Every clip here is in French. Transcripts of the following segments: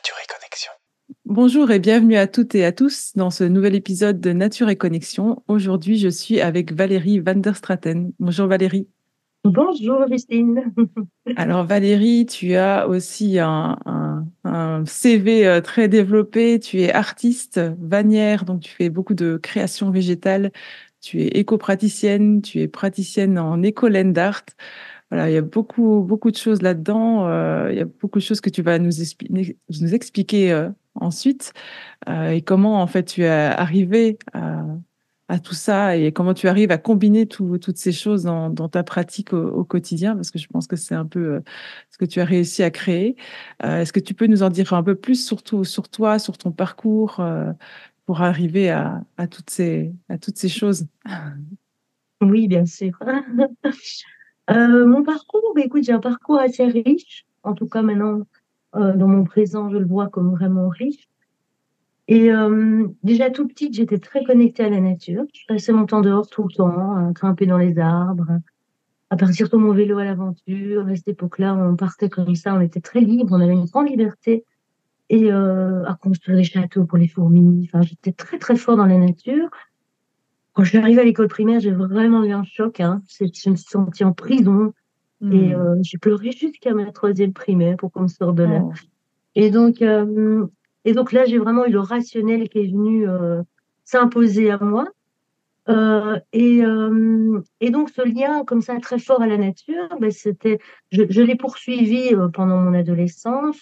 Nature et Connexion. Bonjour et bienvenue à toutes et à tous dans ce nouvel épisode de Nature et Connexion. Aujourd'hui, je suis avec Valérie van der Straten. Bonjour Valérie. Bonjour Justine. Alors Valérie, tu as aussi un CV très développé. Tu es artiste vannière, donc tu fais beaucoup de créations végétales. Tu es éco-praticienne, tu es praticienne en éco-land art. Voilà, il y a beaucoup de choses là-dedans. Il y a beaucoup de choses que tu vas nous expliquer ensuite. Et comment en fait tu es arrivé à tout ça et comment tu arrives à combiner toutes ces choses dans ta pratique au quotidien, parce que je pense que c'est un peu ce que tu as réussi à créer. Est-ce que tu peux nous en dire un peu plus sur toi, sur ton parcours pour arriver à toutes ces choses? Oui, bien sûr. Mon parcours, écoute, j'ai un parcours assez riche. En tout cas, maintenant, dans mon présent, je le vois comme vraiment riche. Et déjà tout petite, j'étais très connectée à la nature. Je passais mon temps dehors tout le temps, à grimper dans les arbres, à partir sur mon vélo à l'aventure. À cette époque-là, on partait comme ça, on était très libre, on avait une grande liberté. Et à construire des châteaux pour les fourmis. Enfin, j'étais très, très fort dans la nature. Quand je suis arrivée à l'école primaire, j'ai vraiment eu un choc, hein. Je me suis sentie en prison et Hmm. j'ai pleuré jusqu'à ma troisième primaire pour qu'on me sorte de là. Oh. Et donc, euh, et donc là, j'ai vraiment eu le rationnel qui est venu s'imposer à moi. Et donc, ce lien comme ça très fort à la nature, ben, je l'ai poursuivi pendant mon adolescence.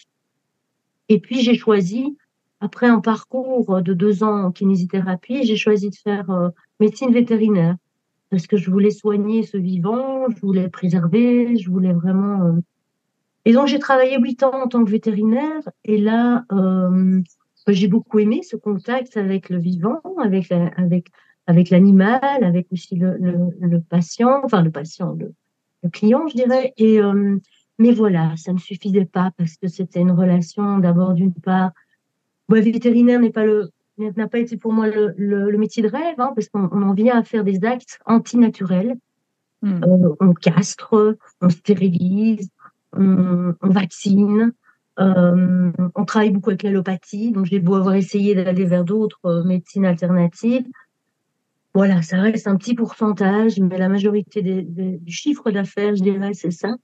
Et puis, j'ai choisi, après un parcours de 2 ans en kinésithérapie, j'ai choisi de faire médecine vétérinaire parce que je voulais soigner ce vivant, je voulais le préserver, je voulais vraiment. Et donc, j'ai travaillé 8 ans en tant que vétérinaire. Et là, j'ai beaucoup aimé ce contact avec le vivant, avec l'animal, avec aussi le patient, enfin le client, je dirais. Mais voilà, ça ne suffisait pas parce que c'était une relation d'abord d'une part. Vétérinaire n'a pas été pour moi le métier de rêve, hein, parce qu'on en vient à faire des actes antinaturels. Hmm. On castre, on stérilise, on vaccine, on travaille beaucoup avec l'allopathie. Donc, j'ai beau avoir essayé d'aller vers d'autres médecines alternatives. Voilà, ça reste un petit pourcentage, mais la majorité du chiffre d'affaires, je dirais, c'est ça.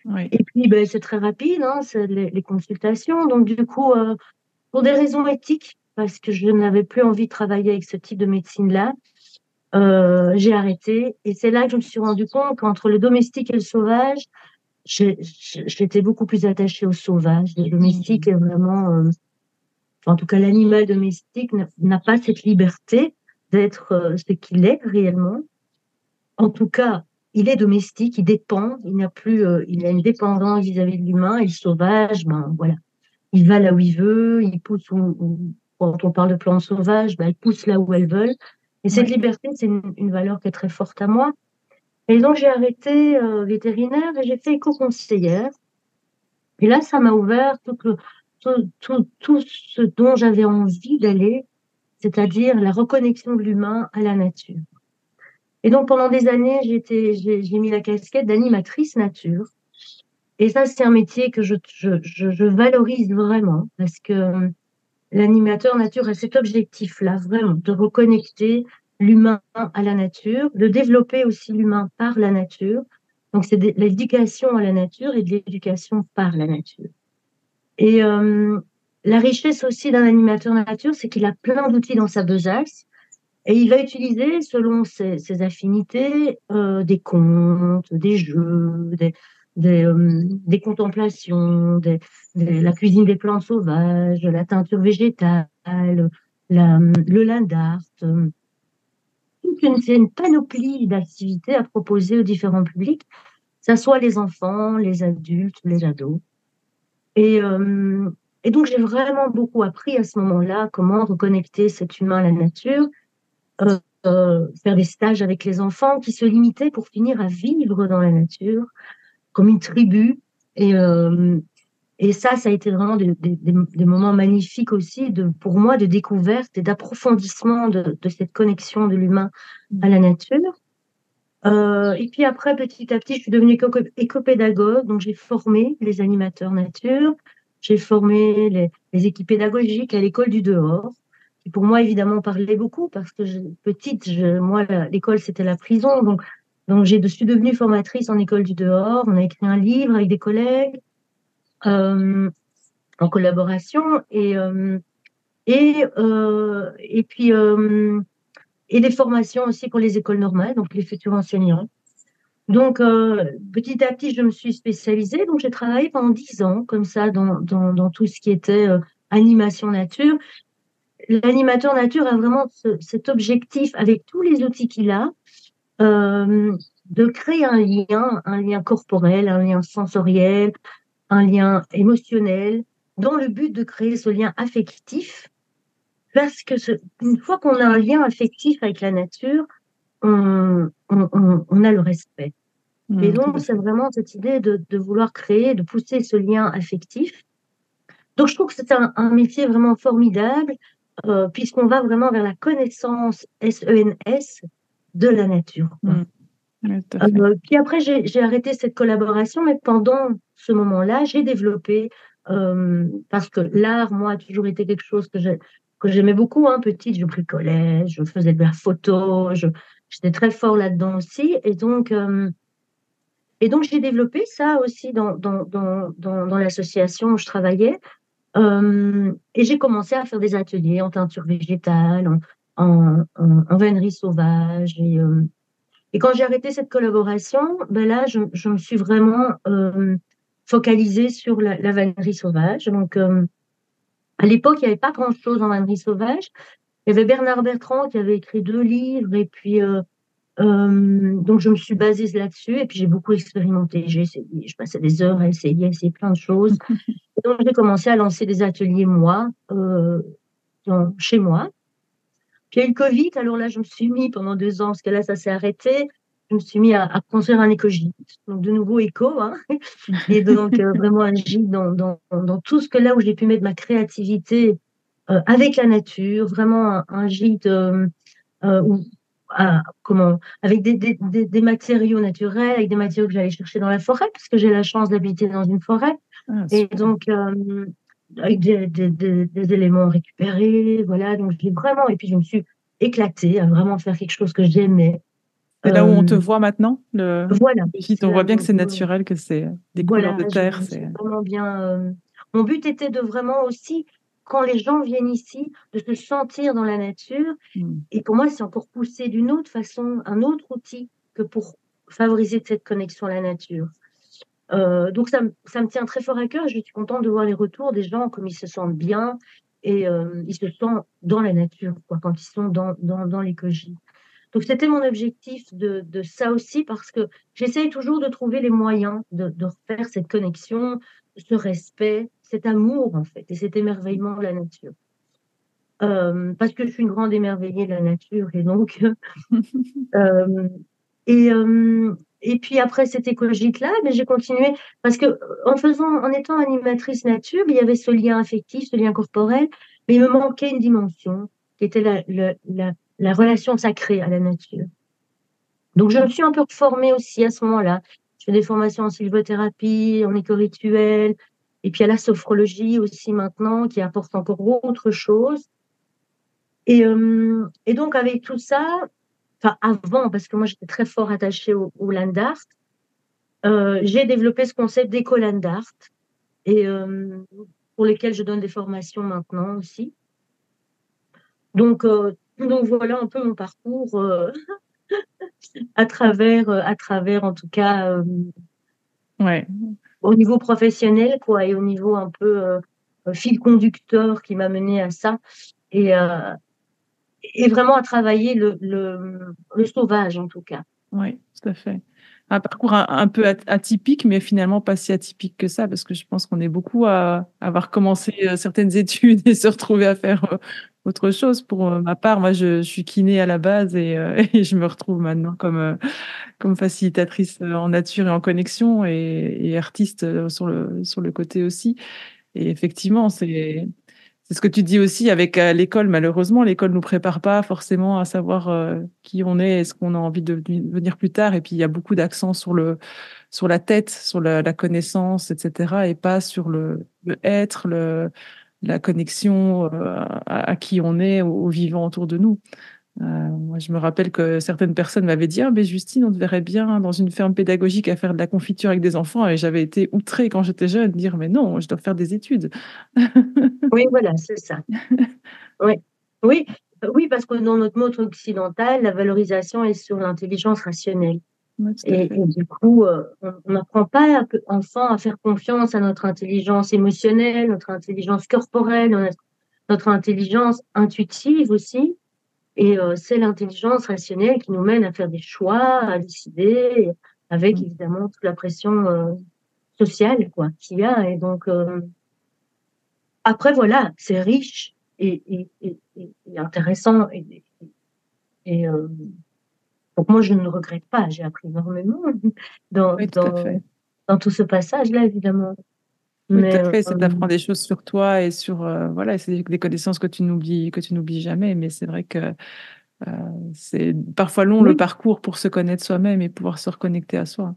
Oui. Et puis, c'est très rapide, hein, c'est les consultations. Donc, du coup, pour des raisons éthiques, parce que je n'avais plus envie de travailler avec ce type de médecine-là, j'ai arrêté. Et c'est là que je me suis rendu compte qu'entre le domestique et le sauvage, j'étais beaucoup plus attachée au sauvage. Le domestique est vraiment, en tout cas l'animal domestique n'a pas cette liberté d'être ce qu'il est réellement. En tout cas, il est domestique, il dépend, il n'a plus, il a une dépendance vis-à-vis de l'humain. Et le sauvage, voilà, il va là où il veut, il pousse quand on parle de plantes sauvages, il pousse là où elles veulent. Et cette Oui. liberté, c'est une valeur qui est très forte à moi. Et donc, j'ai arrêté vétérinaire et j'ai fait éco-conseillère. Et là, ça m'a ouvert tout ce dont j'avais envie d'aller, c'est-à-dire la reconnexion de l'humain à la nature. Et donc, pendant des années, j'ai mis la casquette d'animatrice nature. Et ça, c'est un métier que je valorise vraiment parce que l'animateur nature a cet objectif-là, vraiment, de reconnecter l'humain à la nature, de développer aussi l'humain par la nature. Donc, c'est de l'éducation à la nature et de l'éducation par la nature. Et la richesse aussi d'un animateur nature, c'est qu'il a plein d'outils dans sa besace et il va utiliser, selon ses affinités, des contes, des jeux, des contemplations, la cuisine des plantes sauvages, la teinture végétale, le land art. C'est une panoplie d'activités à proposer aux différents publics, que ce soit les enfants, les adultes, les ados. Et, euh, et donc, j'ai vraiment beaucoup appris à ce moment-là comment reconnecter cet humain à la nature, faire des stages avec les enfants qui se limitaient pour finir à vivre dans la nature comme une tribu. Et, euh, et ça a été vraiment des moments magnifiques aussi pour moi de découverte et d'approfondissement de cette connexion de l'humain à la nature. Et puis après, petit à petit, je suis devenue écopédagogue, donc j'ai formé les animateurs nature. J'ai formé les équipes pédagogiques à l'école du dehors, qui pour moi évidemment parlait beaucoup parce que petite, moi l'école c'était la prison, donc suis devenue formatrice en école du dehors. On a écrit un livre avec des collègues euh, en collaboration et puis et des formations aussi pour les écoles normales, donc les futurs enseignants. Donc, petit à petit, je me suis spécialisée. Donc, j'ai travaillé pendant 10 ans, comme ça, dans tout ce qui était animation nature. L'animateur nature a vraiment cet objectif, avec tous les outils qu'il a, de créer un lien corporel, un lien sensoriel, un lien émotionnel, dans le but de créer ce lien affectif. Parce que une fois qu'on a un lien affectif avec la nature, on a le respect. Et Tout donc, à c'est fait. vraiment cette idée de vouloir créer, de pousser ce lien affectif. Donc, je trouve que c'est un métier vraiment formidable, puisqu'on va vraiment vers la connaissance, SENS, de la nature, quoi. Oui, tout à fait. Puis après, j'ai arrêté cette collaboration, mais pendant ce moment-là, j'ai développé, parce que l'art, moi, a toujours été quelque chose que j'aimais beaucoup, hein. Petite, je bricolais, je faisais de la photo, j'étais très fort là-dedans aussi. Et donc, j'ai développé ça aussi dans l'association où je travaillais. Et j'ai commencé à faire des ateliers en teinture végétale, en vannerie sauvage. Et quand j'ai arrêté cette collaboration, ben là, je me suis vraiment focalisée sur la vannerie sauvage. Donc, à l'époque, il n'y avait pas grand-chose en vannerie sauvage. Il y avait Bernard Bertrand qui avait écrit 2 livres, et puis donc je me suis basée là-dessus, et puis j'ai beaucoup expérimenté. J'ai essayé, je passais des heures à essayer plein de choses. Et donc j'ai commencé à lancer des ateliers moi, chez moi. Puis il y a eu le Covid, alors là je me suis mis pendant 2 ans, parce que là ça s'est arrêté. Je me suis mis à construire un éco-gîte, donc de nouveau éco, hein. Et donc vraiment un gîte dans tout ce que là où j'ai pu mettre ma créativité avec la nature, vraiment un gîte où, avec des matériaux naturels, avec des matériaux que j'allais chercher dans la forêt, parce que j'ai la chance d'habiter dans une forêt. Ah, Et super. donc, avec des éléments récupérés, voilà. Donc, j'ai vraiment, et puis je me suis éclatée à vraiment faire quelque chose que j'aimais. C'est là où on te Euh, voit maintenant, voilà, le gîte. c'est On là voit bien où que c'est naturel, que c'est des couleurs voilà, de je terre. me C'est... suis vraiment bien. Mon but était de vraiment aussi, quand les gens viennent ici, de se sentir dans la nature. Hmm. Et pour moi, c'est encore poussé d'une autre façon, un autre outil que pour favoriser cette connexion à la nature. Donc, ça me tient très fort à cœur. Je suis contente de voir les retours des gens, comme ils se sentent bien et ils se sentent dans la nature, quoi, quand ils sont dans l'écologie. Donc, c'était mon objectif de ça aussi, parce que j'essaye toujours de trouver les moyens de refaire cette connexion, ce respect, cet amour, en fait, et cet émerveillement de la nature. Parce que je suis une grande émerveillée de la nature, et donc, euh, et, euh, et puis après cette écologique-là, mais j'ai continué parce que en étant animatrice nature, il y avait ce lien affectif, ce lien corporel, mais il me manquait une dimension qui était la relation sacrée à la nature. Donc je me suis un peu formée aussi à ce moment-là. Je fais des formations en sylvothérapie, en éco-rituel, et puis à la sophrologie aussi maintenant, qui apporte encore autre chose. Et donc avec tout ça, enfin avant, parce que moi j'étais très fort attachée au land art, j'ai développé ce concept d'éco-land art, et pour lesquels je donne des formations maintenant aussi. Donc voilà un peu mon parcours à travers en tout cas Ouais. au niveau professionnel, quoi, et au niveau un peu fil conducteur qui m'a mené à ça, et, euh, et vraiment à travailler le sauvage en tout cas. Oui, tout à fait. Un parcours un peu atypique, mais finalement pas si atypique que ça, parce que je pense qu'on est beaucoup à avoir commencé certaines études et se retrouver à faire autre chose. Pour ma part, moi, je suis kiné à la base et je me retrouve maintenant comme facilitatrice en nature et en connexion et artiste sur le côté aussi. Et effectivement, c'est ce que tu dis aussi avec l'école. Malheureusement, l'école nous prépare pas forcément à savoir qui on est et ce qu'on a envie de devenir plus tard. Et puis, il y a beaucoup d'accent sur la tête, sur la connaissance, etc. et pas sur le être, la connexion à qui on est, aux vivants autour de nous. Moi, je me rappelle que certaines personnes m'avaient dit, ah, mais Justine, on te verrait bien dans une ferme pédagogique à faire de la confiture avec des enfants. Et j'avais été outrée quand j'étais jeune, de dire, mais non, je dois faire des études. Oui, voilà, c'est ça. Oui, oui, oui, parce que dans notre mode occidental, la valorisation est sur l'intelligence rationnelle. Oui, tout à fait. Et du coup, on n'apprend pas enfant à faire confiance à notre intelligence émotionnelle, notre intelligence corporelle, notre intelligence intuitive aussi. Et c'est l'intelligence rationnelle qui nous mène à faire des choix, à décider, avec Mm. évidemment toute la pression sociale quoi qu'il y a. Et donc, après, voilà, c'est riche et intéressant. Et donc, moi, je ne regrette pas. J'ai appris énormément dans, Oui, tout à dans, fait. dans tout ce passage-là, évidemment. Oui, tout Mais à fait. Ça t'apprend des choses sur toi et sur, voilà, c'est des connaissances que tu n'oublies jamais. Mais c'est vrai que c'est parfois long le oui, parcours pour se connaître soi-même et pouvoir se reconnecter à soi.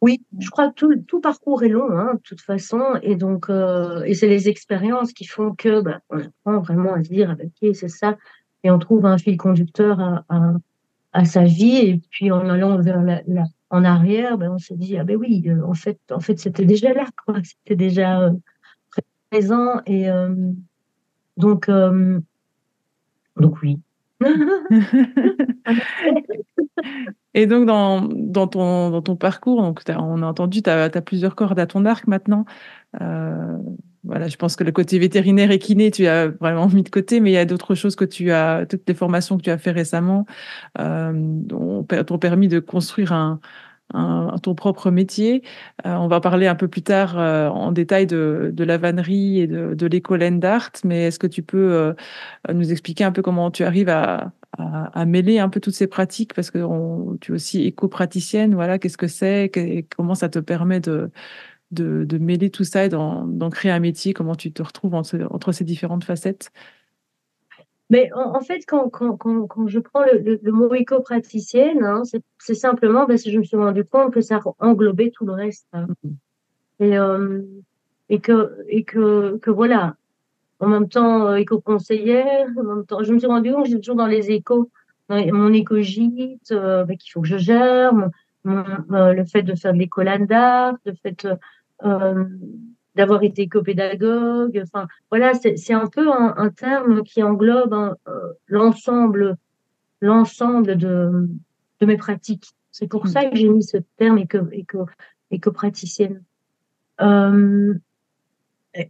oui, je crois que tout parcours est long, hein, de toute façon. Et donc, et c'est les expériences qui font que bah, on apprend vraiment à se dire, ah, ben, ok, c'est ça. Et on trouve un fil conducteur à sa vie. Et puis, en allant vers en arrière, ben, on se dit, ah ben oui, en fait, c'était déjà là, quoi. C'était déjà présent. Et donc, euh, donc oui. Et donc, dans ton parcours, donc on a entendu, tu as plusieurs cordes à ton arc maintenant. Euh, voilà, je pense que le côté vétérinaire et kiné, tu as vraiment mis de côté, mais il y a d'autres choses que toutes les formations que tu as fait récemment, t'ont permis de construire ton propre métier. On va parler un peu plus tard en détail de la vannerie et de l'école d'art, mais est-ce que tu peux nous expliquer un peu comment tu arrives à mêler un peu toutes ces pratiques parce que tu es aussi éco-praticienne, voilà, qu'est-ce que c'est, comment ça te permet de mêler tout ça et d'en créer un métier, comment tu te retrouves entre ces différentes facettes? Mais en fait, quand je prends le mot éco-praticienne, hein, c'est simplement parce que je me suis rendu compte que ça englobait tout le reste, hein. Mhm. Et, euh, que voilà, en même temps, éco-conseillère, en même temps, je me suis rendu compte que j'étais toujours dans les échos, mon éco-gîte, qu'il faut que je gère, le fait de faire de l'écolane d'art, le fait euh, d'avoir été éco-pédagogue, enfin, voilà, c'est un peu un terme qui englobe hein, l'ensemble de mes pratiques. C'est pour Mhm. ça que j'ai mis ce terme éco-praticienne. Euh,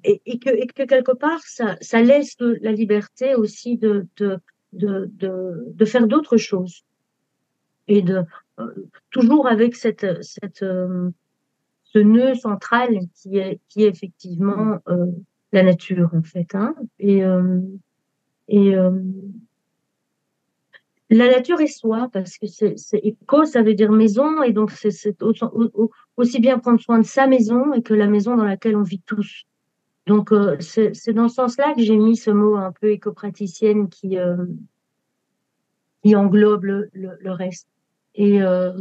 et que quelque part, ça laisse la liberté aussi de faire d'autres choses. Et toujours avec ce nœud central qui est effectivement la nature, en fait. Hein. Et la nature est soi, parce que c'est éco, ça veut dire maison, et donc c'est aussi bien prendre soin de sa maison et que la maison dans laquelle on vit tous. Donc, c'est dans ce sens-là que j'ai mis ce mot un peu éco-praticienne qui englobe le reste. Et, euh,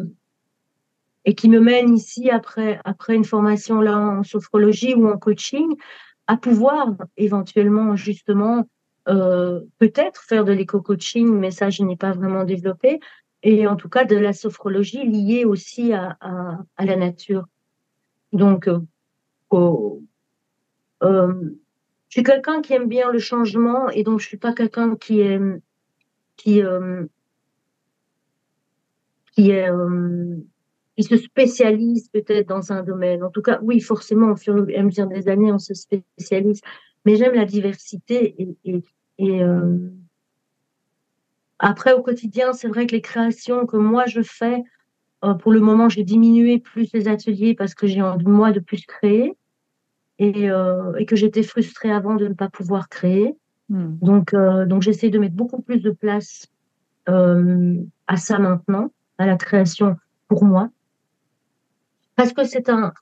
et qui me mène ici, après une formation là en sophrologie ou en coaching, à pouvoir éventuellement, justement, peut-être faire de l'éco-coaching, mais ça, je n'ai pas vraiment développé, et en tout cas de la sophrologie liée aussi à la nature. Donc, au- euh, je suis quelqu'un qui aime bien le changement et donc je suis pas quelqu'un qui euh, qui est qui se spécialise peut-être dans un domaine. En tout cas, oui, forcément, au fur et à mesure des années, on se spécialise. Mais j'aime la diversité et après au quotidien, c'est vrai que les créations que moi je fais, pour le moment, j'ai diminué plus les ateliers parce que j'ai envie moi de plus créer et que j'étais frustrée avant de ne pas pouvoir créer. Mhm. Donc j'essaie de mettre beaucoup plus de place à ça maintenant, à la création pour moi, parce que c'est un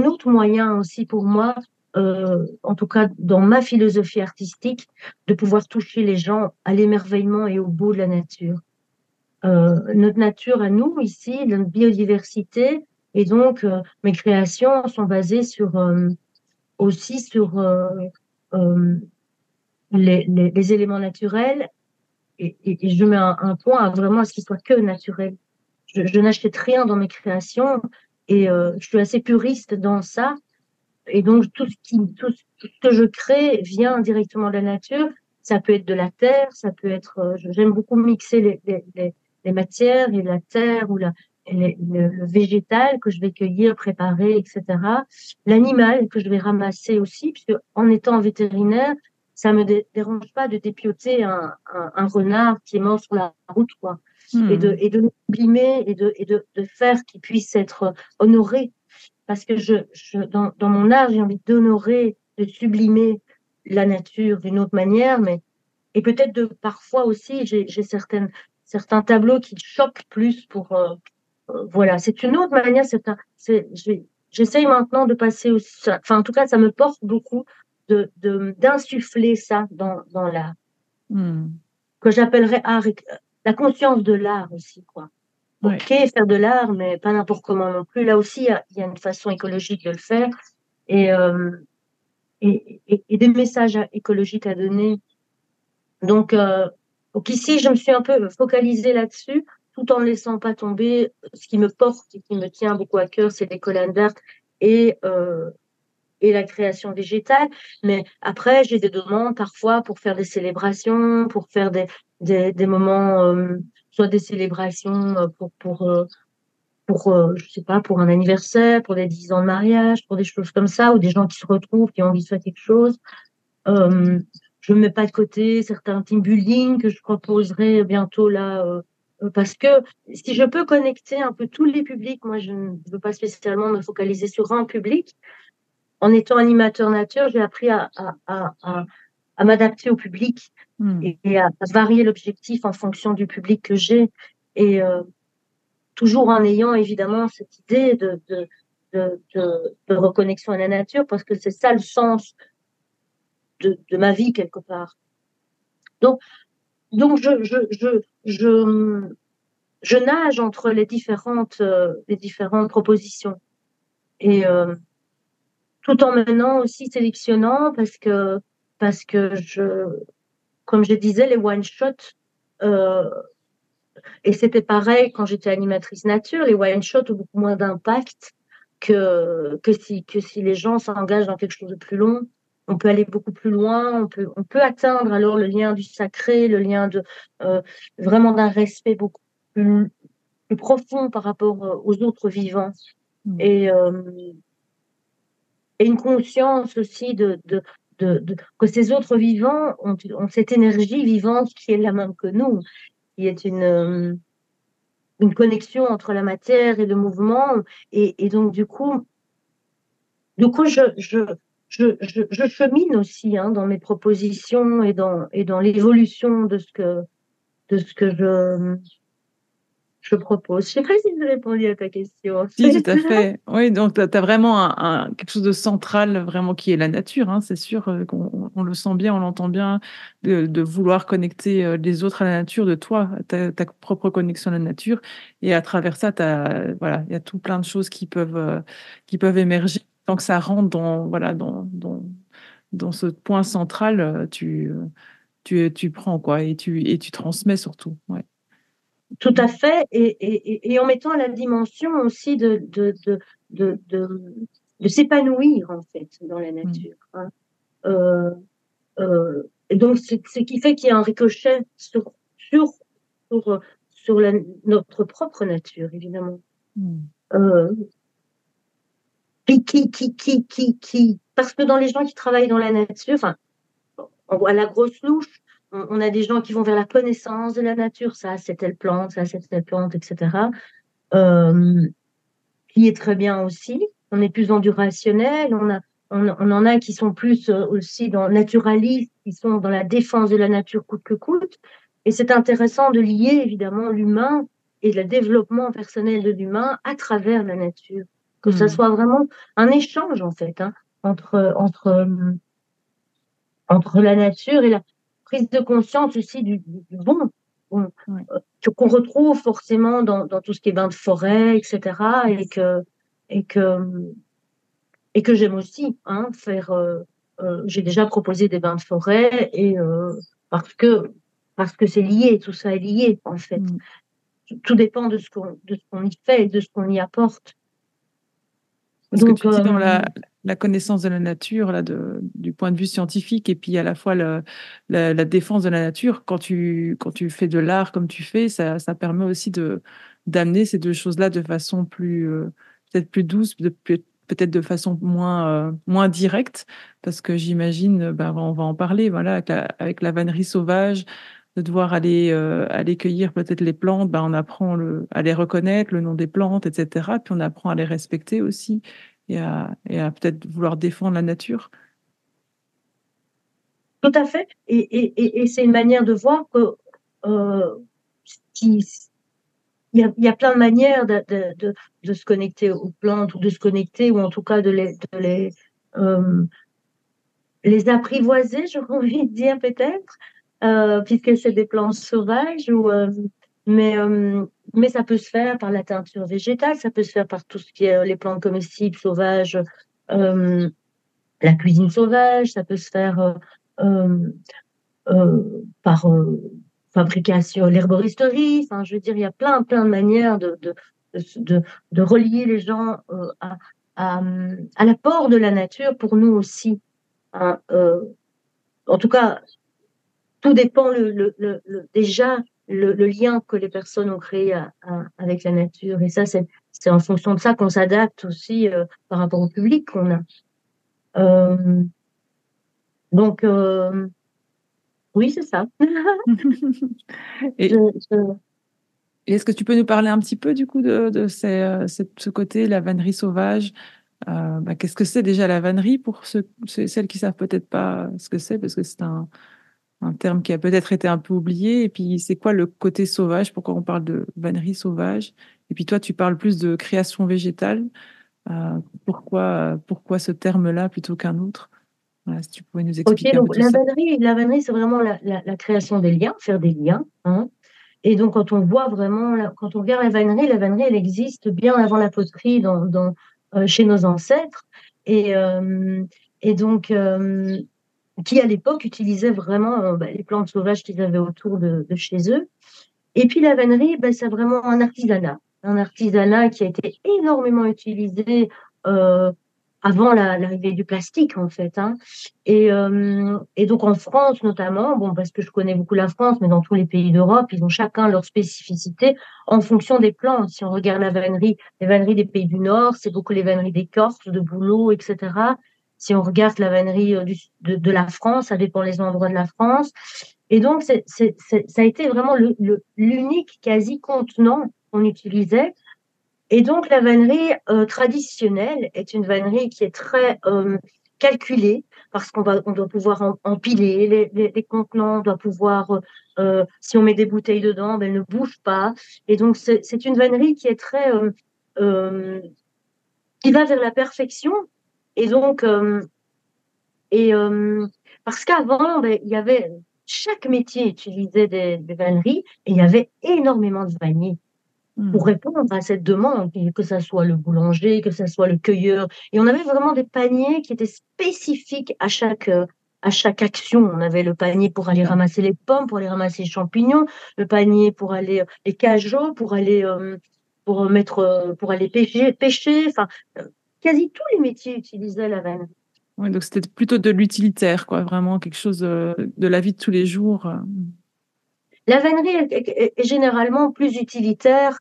autre moyen aussi pour moi, en tout cas dans ma philosophie artistique, de pouvoir toucher les gens à l'émerveillement et au beau de la nature. Notre nature à nous, ici, notre biodiversité, et donc mes créations sont basées sur aussi sur euh, les éléments naturels et je mets un point à vraiment à ce qu'il soit que naturel. Je n'achète rien dans mes créations et je suis assez puriste dans ça. Et donc, tout ce que je crée vient directement de la nature. Ça peut être de la terre, ça peut être, j'aime beaucoup mixer les matières et la terre ou le végétal que je vais cueillir, préparer, etc. L'animal que je vais ramasser aussi, puisque en étant vétérinaire, ça me dérange pas de dépioter un renard qui est mort sur la route, quoi. Hmm. Et de le sublimer de faire qu'il puisse être honoré parce que dans mon art, j'ai envie d'honorer, de sublimer la nature d'une autre manière, mais et peut-être de parfois aussi, j'ai certains tableaux qui choquent plus pour voilà, c'est une autre manière. J'essaye maintenant de passer aussi, enfin en tout cas, ça me porte beaucoup d'insuffler ça dans l'art, Hmm. que j'appellerais art, la conscience de l'art aussi, quoi. Ouais. Ok, faire de l'art, mais pas n'importe comment non plus. Là aussi, il y a une façon écologique de le faire et, et des messages écologiques à donner. Donc, donc ici, je me suis un peu focalisée là-dessus, tout en ne laissant pas tomber ce qui me porte et qui me tient beaucoup à cœur, c'est les collines d'art et, euh, et la création végétale. Mais après, j'ai des demandes parfois pour faire des célébrations, pour faire des moments, soit des célébrations je sais pas, pour un anniversaire, pour les 10 ans de mariage, pour des choses comme ça, ou des gens qui se retrouvent, qui ont envie de faire quelque chose. Euh, je ne mets pas de côté certains team building que je proposerai bientôt là, parce que si je peux connecter un peu tous les publics, moi je ne veux pas spécialement me focaliser sur un public. En étant animateur nature, j'ai appris à m'adapter au public Hmm. et à varier l'objectif en fonction du public que j'ai. Et toujours en ayant évidemment cette idée de reconnexion à la nature, parce que c'est ça le sens de ma vie quelque part. Donc, donc je nage entre les différentes propositions et tout en menant aussi sélectionnant parce que comme je disais, les one shots euh, et c'était pareil quand j'étais animatrice nature, les one shots ont beaucoup moins d'impact que si les gens s'engagent dans quelque chose de plus long. On peut aller beaucoup plus loin, on peut atteindre alors le lien du sacré, le lien euh, vraiment d'un respect beaucoup plus profond par rapport aux autres vivants Hmm. et, et une conscience aussi que ces autres vivants ont cette énergie vivante qui est la même que nous, qui est une connexion entre la matière et le mouvement. Et donc, du coup je chemine aussi hein, dans mes propositions et dans l'évolution de ce que je propose. Je sais pas si j'ai répondu à ta question, en Si, fait. tout à fait. Oui, donc tu as vraiment quelque chose de central, vraiment, qui est la nature, hein, c'est sûr qu'on on le sent bien, on l'entend bien, de vouloir connecter les autres à la nature, de toi, ta propre connexion à la nature. Et à travers ça, voilà, il y a tout plein de choses qui peuvent émerger. Tant que ça rentre voilà, dans ce point central, tu prends, quoi, et tu transmets surtout. Ouais. Tout à fait. Et en mettant la dimension aussi de, de, de s'épanouir, en fait, dans la Mm. nature. Hein. Euh, et donc, ce qui fait qu'il y a un ricochet sur, sur, sur notre propre nature, évidemment. Mm. Euh, parce que dans les gens qui travaillent dans la nature, enfin, on voit la grosse louche, on a des gens qui vont vers la connaissance de la nature, ça, c'est telle plante, ça, c'est telle plante, etc. Euh, qui est très bien aussi. On est plus dans du rationnel, on en a qui sont plus aussi dans naturalistes, qui sont dans la défense de la nature coûte que coûte. Et c'est intéressant de lier évidemment l'humain et le développement personnel de l'humain à travers la nature. Que ça Mm. soit vraiment un échange en fait hein, entre entre la nature et la prise de conscience aussi du bon, bon Ouais. qu'on retrouve forcément dans tout ce qui est bain de forêt, etc. Et que et que j'aime aussi, hein, faire. J'ai déjà proposé des bains de forêt et parce que parce que c'est lié, tout ça est lié en fait. Mm. Tout dépend de ce qu'on y fait et de ce qu'on y apporte. Ce que Donc tu dis dans la connaissance de la nature, là, du point de vue scientifique, et puis à la fois la défense de la nature, quand tu fais de l'art comme tu fais, ça permet aussi d'amener ces deux choses-là de façon plus, peut-être plus douce, peut-être de façon moins directe, parce que j'imagine, ben, on va en parler, voilà, avec la vannerie sauvage, de devoir aller cueillir peut-être les plantes, ben, on apprend à les reconnaître, le nom des plantes, etc. Puis on apprend à les respecter aussi et à peut-être vouloir défendre la nature. tout à fait. Et c'est une manière de voir que euh, qui, il y a plein de manières de se connecter aux plantes ou de se connecter ou en tout cas euh, les apprivoiser, j'aurais envie de dire peut-être, puisque c'est des plantes sauvages mais, euh, mais ça peut se faire par la teinture végétale, ça peut se faire par tout ce qui est les plantes comestibles sauvages, euh, la cuisine sauvage, ça peut se faire euh, par fabrication, l'herboristerie. Enfin, je veux dire, il y a plein de manières de, de relier les gens à l'apport de la nature pour nous aussi, hein. En tout cas, tout dépend déjà le lien que les personnes ont créé avec la nature. Et ça, c'est en fonction de ça qu'on s'adapte aussi par rapport au public qu'on a. Euh, donc, oui, c'est ça. Je, Et, je- est-ce que tu peux nous parler un petit peu du coup de ce côté, la vannerie sauvage? Bah, qu'est-ce que c'est déjà la vannerie pour celles qui savent peut-être pas ce que c'est, parce que c'est un terme qui a peut-être été un peu oublié. Et puis, c'est quoi le côté sauvage? Pourquoi on parle de vannerie sauvage? Et puis toi, tu parles plus de création végétale. Pourquoi ce terme-là plutôt qu'un autre? Voilà, si tu pouvais nous Ok, expliquer un peu donc tout ça. la vannerie, c'est vraiment la création des liens, faire des liens, hein. Et donc, quand on voit vraiment, quand on regarde la vannerie, elle existe bien avant la poterie chez nos ancêtres. Et, euh, et donc, qui à l'époque utilisaient vraiment les plantes sauvages qu'ils avaient autour de chez eux. Et puis la vannerie, c'est vraiment un artisanat qui a été énormément utilisé euh, avant l'arrivée du plastique en fait, hein. Et donc en France notamment, bon parce que je connais beaucoup la France, mais dans tous les pays d'Europe, ils ont chacun leur spécificité en fonction des plantes. Si on regarde la vannerie, les vanneries des pays du Nord, c'est beaucoup les vanneries d'écorce, de bouleau, etc. Si on regarde la vannerie de la France, ça dépend les endroits de la France. Et donc, ça a été vraiment l'unique quasi contenant qu'on utilisait. Et donc, la vannerie traditionnelle est une vannerie qui est très calculée parce on doit pouvoir empiler les contenants, on doit pouvoir, si on met des bouteilles dedans, ben, elles ne bougent pas. Et donc, c'est une vannerie qui est euh, qui va vers la perfection. Et donc, et parce qu'avant, il y avait chaque métier utilisait des vanneries et il y avait énormément de vanniers pour Hmm. répondre à cette demande, que ça soit le boulanger, que ça soit le cueilleur. Et on avait vraiment des paniers qui étaient spécifiques à chaque action. On avait le panier pour aller D'accord. ramasser les pommes, pour aller ramasser les champignons, le panier pour aller les cajots, pour aller pêcher. Enfin, quasi tous les métiers utilisaient la vanne. Oui, donc c'était plutôt de l'utilitaire, quoi, vraiment quelque chose de la vie de tous les jours. La vannerie est généralement plus utilitaire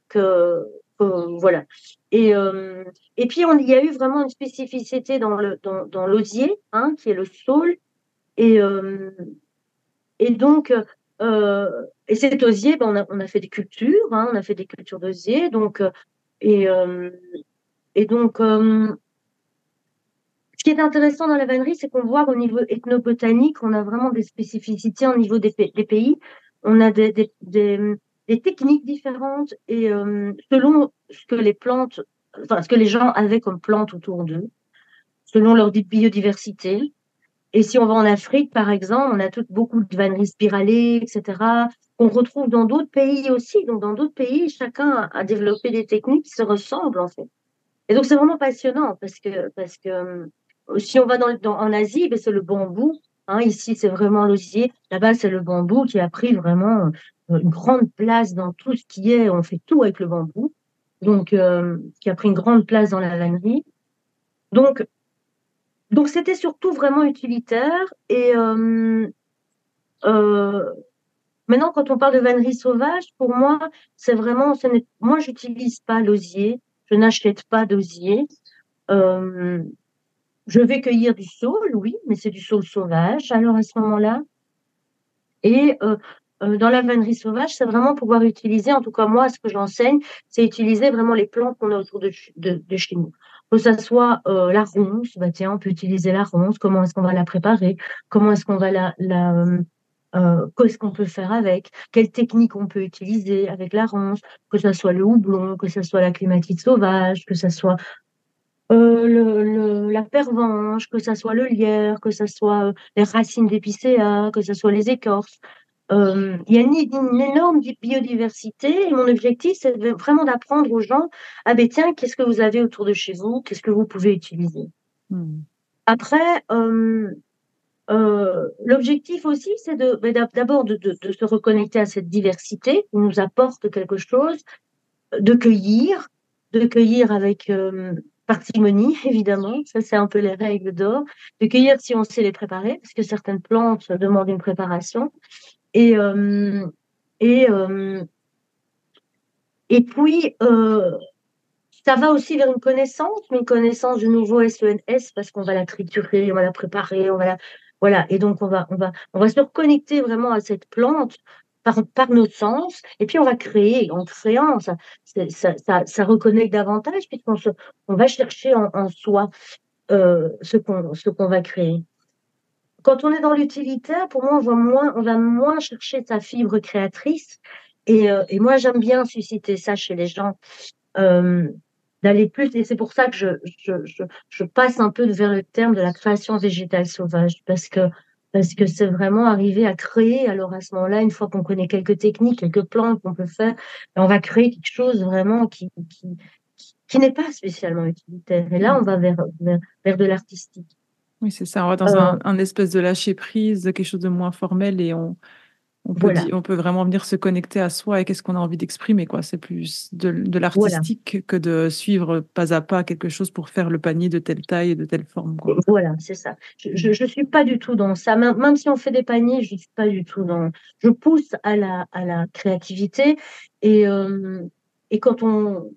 voilà. Et, euh, et puis il y a eu vraiment une spécificité dans l'osier, hein, qui est le saule. Et, euh, et donc et cet osier, on a fait des cultures, hein, on a fait des cultures d'osier. Et, euh, et donc ce qui est intéressant dans la vannerie, c'est qu'on voit au niveau ethnobotanique, on a vraiment des spécificités au niveau des pays. On a des techniques différentes et selon ce que les plantes, enfin, ce que les gens avaient comme plantes autour d'eux, selon leur biodiversité. Et si on va en Afrique, par exemple, on a beaucoup de vanneries spiralées, etc., qu'on retrouve dans d'autres pays aussi. Donc, dans d'autres pays, chacun a développé des techniques qui se ressemblent, en fait. Et donc, c'est vraiment passionnant parce que si on va en Asie, ben, c'est le bambou. Hein, ici, c'est vraiment l'osier. Là-bas, c'est le bambou qui a pris vraiment une grande place dans tout ce qui est. On fait tout avec le bambou. Donc, qui a pris une grande place dans la vannerie. Donc, donc c'était surtout vraiment utilitaire. Et euh, maintenant, quand on parle de vannerie sauvage, pour moi, c'est vraiment, moi, j'utilise pas l'osier. Je n'achète pas d'osier. Euh, Je vais cueillir du saule, oui, mais c'est du saule sauvage, alors à ce moment-là. Et dans la vannerie sauvage, c'est vraiment pouvoir utiliser, en tout cas moi, ce que j'enseigne, c'est utiliser vraiment les plantes qu'on a autour de chez nous. Que ça soit la ronce, bah tiens, on peut utiliser la ronce, comment est-ce qu'on va la préparer, comment est-ce qu'on va qu'est-ce qu'on peut faire avec, quelle technique on peut utiliser avec la ronce, que ça soit le houblon, que ça soit la clématite sauvage, que ça soit la pervenche, que ça soit le lierre, que ça soit les racines d'épicéa, que ça soit les écorces. Il y a une énorme biodiversité et mon objectif, c'est vraiment d'apprendre aux gens, ah ben tiens, qu'est-ce que vous avez autour de chez vous, qu'est-ce que vous pouvez utiliser. Hmm. Après, l'objectif aussi, c'est d'abord de se reconnecter à cette diversité qui nous apporte quelque chose, de cueillir, de cueillir avec parcimonie, évidemment. Ça, c'est un peu les règles d'or. De cueillir si on sait les préparer, parce que certaines plantes demandent une préparation. Et, euh, et, euh, et puis, ça va aussi vers une connaissance, mais une connaissance de nouveau SENS, parce qu'on va la triturer, on va la préparer, voilà. Et donc, on va se reconnecter vraiment à cette plante par notre sens, et puis on va créer. En créant, ça reconnecte davantage, on va chercher en soi ce qu'on va créer. Quand on est dans l'utilitaire, pour moi, on va moins chercher sa fibre créatrice. Et moi, j'aime bien susciter ça chez les gens, euh, d'aller plus. Et c'est pour ça que je passe un peu vers le terme de la création végétale sauvage, parce que c'est vraiment arriver à créer. Alors à ce moment-là, une fois qu'on connaît quelques techniques, quelques plantes qu'on peut faire, on va créer quelque chose vraiment qui n'est pas spécialement utilitaire. Et là, on va vers de l'artistique. Oui, c'est ça. On va dans Euh, un espèce de lâcher prise, de quelque chose de moins formel et on peut voilà, on peut vraiment venir se connecter à soi et qu'est-ce qu'on a envie d'exprimer, quoi. C'est plus de voilà. l'artistique que de suivre pas à pas quelque chose pour faire le panier de telle taille et de telle forme, quoi. Voilà, c'est ça. Je suis pas du tout dans ça. Même si on fait des paniers, je suis pas du tout dans. Je pousse à la créativité et euh, et quand on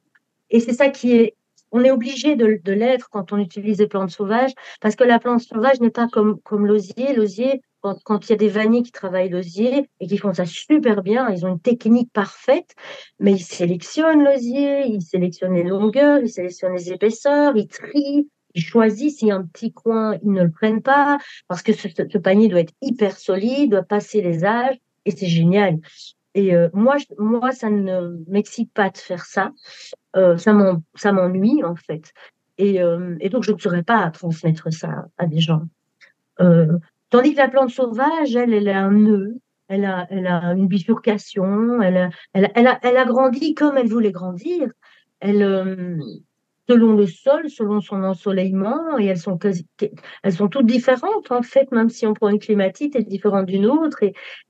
et c'est ça qui est. On est obligé de l'être quand on utilise des plantes sauvages parce que la plante sauvage n'est pas comme l'osier. L'osier, quand il y a des vanniers qui travaillent l'osier et qui font ça super bien, ils ont une technique parfaite, mais ils sélectionnent l'osier, ils sélectionnent les longueurs, ils sélectionnent les épaisseurs, ils trient. Ils choisissent, s'il y a un petit coin, ils ne le prennent pas, parce que ce panier doit être hyper solide, doit passer les âges, et c'est génial. Et moi, ça ne m'excite pas de faire ça. Ça m'ennuie, en fait. Et donc, je ne saurais pas transmettre ça à des gens. Euh, Tandis que la plante sauvage, elle a un nœud, elle a une bifurcation, elle a grandi comme elle voulait grandir. Elle, selon le sol, selon son ensoleillement, et elles sont toutes différentes en fait, même si on prend une clématite, elle est différente d'une autre,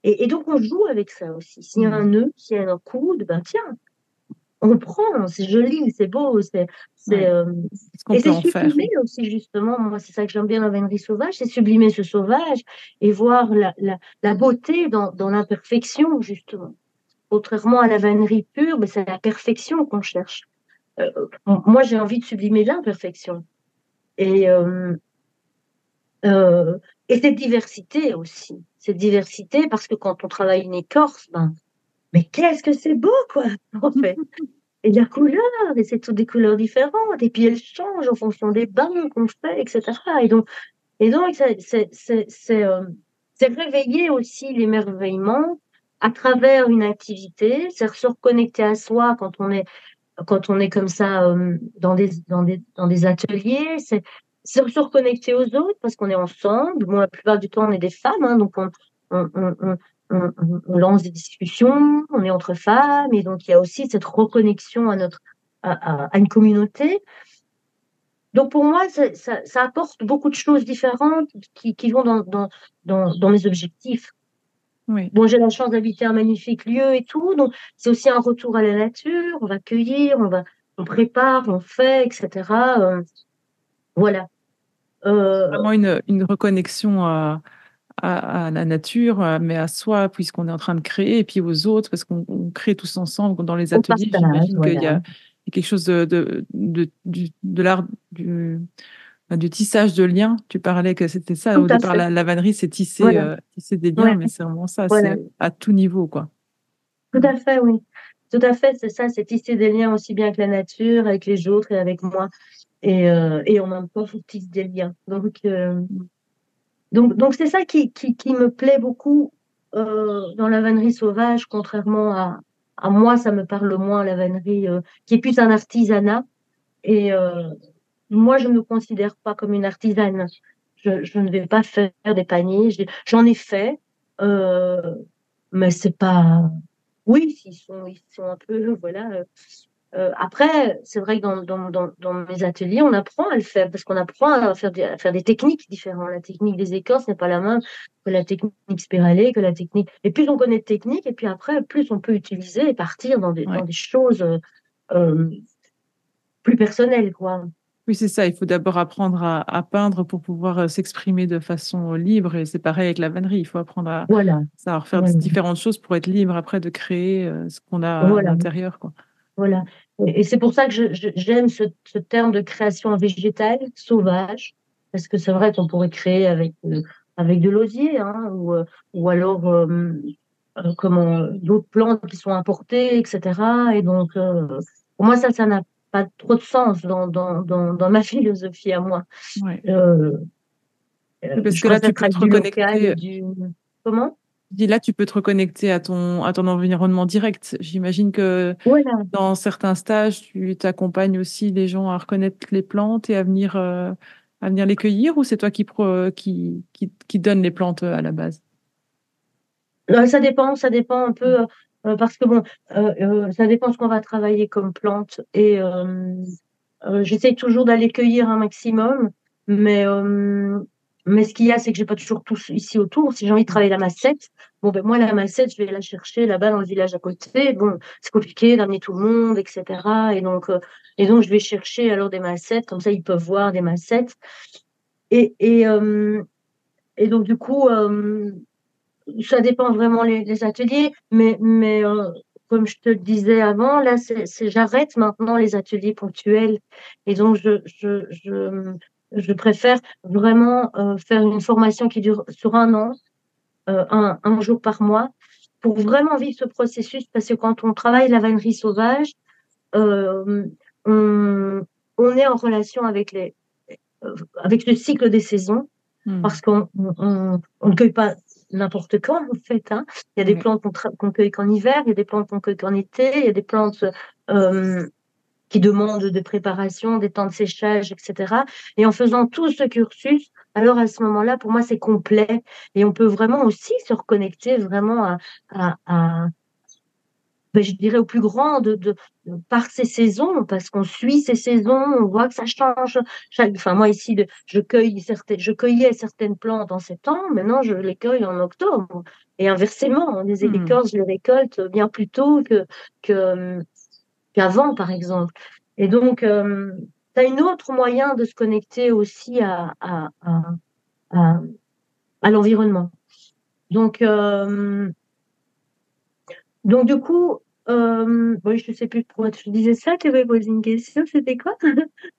et donc on joue avec ça aussi. S'il y a un Hmm. nœud, s'il y a un coude, ben tiens, on prend, c'est joli, c'est beau, c'est, Oui. euh, Qu'est-ce qu'on et peut c'est en faire? sublimer aussi justement. Moi, c'est ça que j'aime bien dans la vannerie sauvage, c'est sublimer ce sauvage et voir la beauté dans l'imperfection justement. Contrairement à la vannerie pure, mais c'est la perfection qu'on cherche. Euh, Moi, j'ai envie de sublimer l'imperfection. Et, euh, euh, et cette diversité aussi. Cette diversité, parce que quand on travaille une écorce, ben, mais qu'est-ce que c'est beau, quoi, en fait. Et la couleur, et c'est toutes des couleurs différentes. Et puis elles changent en fonction des bains qu'on fait, etc. Et donc c'est réveiller aussi l'émerveillement à travers une activité, c'est se reconnecter à soi quand on est comme ça dans des ateliers, c'est se reconnecter aux autres parce qu'on est ensemble. Bon, la plupart du temps, on est des femmes, hein, donc on, on, on, on lance des discussions, on est entre femmes, et donc il y a aussi cette reconnexion à une communauté. Donc pour moi, ça apporte beaucoup de choses différentes qui vont dans mes objectifs. Oui. Bon, j'ai la chance d'habiter un magnifique lieu et tout, donc c'est aussi un retour à la nature. On va cueillir, on prépare, on fait, etc. Voilà. Euh, Vraiment une reconnexion à la nature, mais à soi, puisqu'on est en train de créer, et puis aux autres, parce qu'on crée tous ensemble dans les on ateliers. partage, J'imagine qu'il voilà. y a quelque chose de l'art du tissage de liens. Tu parlais que c'était ça. Tout Au à départ, fait. la vannerie, c'est tisser, Voilà. tisser des liens, Ouais, mais c'est vraiment ça. voilà. C'est à tout niveau, quoi. Tout à fait, oui. Tout à fait, c'est ça, c'est tisser des liens aussi bien avec la nature, avec les autres et avec moi. Et en même temps, faut tisser des liens. Donc c'est ça qui me plaît beaucoup dans la vannerie sauvage, contrairement à moi, ça me parle moins, la vannerie, qui est plus un artisanat. Et moi, je ne me considère pas comme une artisane. Je ne vais pas faire des paniers. J'en ai fait, euh, mais c'est pas. Oui, ils sont un peu, voilà. Après, c'est vrai que dans mes ateliers, on apprend à le faire parce qu'on apprend à faire des techniques différentes. La technique des écorces n'est pas la même que la technique spiralée, que la technique. Et plus on connaît de techniques, et puis après, plus on peut utiliser et partir dans Ouais. des choses euh, plus personnelles, quoi. Oui, c'est ça. Il faut d'abord apprendre à peindre pour pouvoir s'exprimer de façon libre. Et c'est pareil avec la vannerie. Il faut apprendre à Voilà, savoir faire voilà, différentes choses pour être libre après de créer ce qu'on a à voilà, l'intérieur, quoi. voilà. Et c'est pour ça que j'aime ce terme de création végétale sauvage, parce que c'est vrai qu'on pourrait créer avec de l'osier, hein, ou alors comment d'autres plantes qui sont importées, etc. Et donc, pour moi, ça n'a pas trop de sens dans ma philosophie à moi. Ouais. Euh, Oui, parce je que là, tu préfère peux te travailler du local et reconnecter. du... Comment? Je dis là, tu peux te reconnecter à ton environnement direct. J'imagine que Voilà. dans certains stages, tu t'accompagnes aussi les gens à reconnaître les plantes et à venir les cueillir, ou c'est toi qui donne les plantes à la base? Ça dépend un peu, parce que bon, ça dépend ce qu'on va travailler comme plante. Et j'essaye toujours d'aller cueillir un maximum, mais, euh, mais ce qu'il y a, c'est que j'ai pas toujours tout ici autour. Si j'ai envie de travailler la massette, bon, ben moi, la massette, je vais la chercher là-bas dans le village à côté. Bon, c'est compliqué d'amener tout le monde, etc. Et donc, je vais chercher alors des massettes, comme ça, ils peuvent voir des massettes. Et, et, euh, et donc, du coup, ça dépend vraiment les ateliers, mais comme je te le disais avant, là, j'arrête maintenant les ateliers ponctuels. Et donc, je préfère vraiment faire une formation qui dure sur un an, un jour par mois, pour vraiment vivre ce processus, parce que quand on travaille la vannerie sauvage, euh, on, on est en relation avec le cycle des saisons Hmm. parce on ne cueille pas n'importe quand, en fait. Hein. Il y a des Ouais. plantes qu'on cueille qu'en hiver, il y a des plantes qu'on cueille qu'en été, il y a des plantes euh, qui demandent de préparation, des temps de séchage, etc. Et en faisant tout ce cursus, alors à ce moment-là, pour moi, c'est complet. Et on peut vraiment aussi se reconnecter vraiment à, ben, je dirais au plus grand par ces saisons, parce qu'on suit ces saisons, on voit que ça change. Enfin, moi ici, je cueillais certaines plantes en septembre, maintenant je les cueille en octobre. Et inversement, les Hmm. écorces, je les récolte bien plus tôt que, qu'avant, par exemple. Et donc, tu as une autre moyen de se connecter aussi à, à l'environnement. Donc, Donc, du coup, bon, je ne sais plus pourquoi tu disais ça, tu avais posé une question, c'était quoi?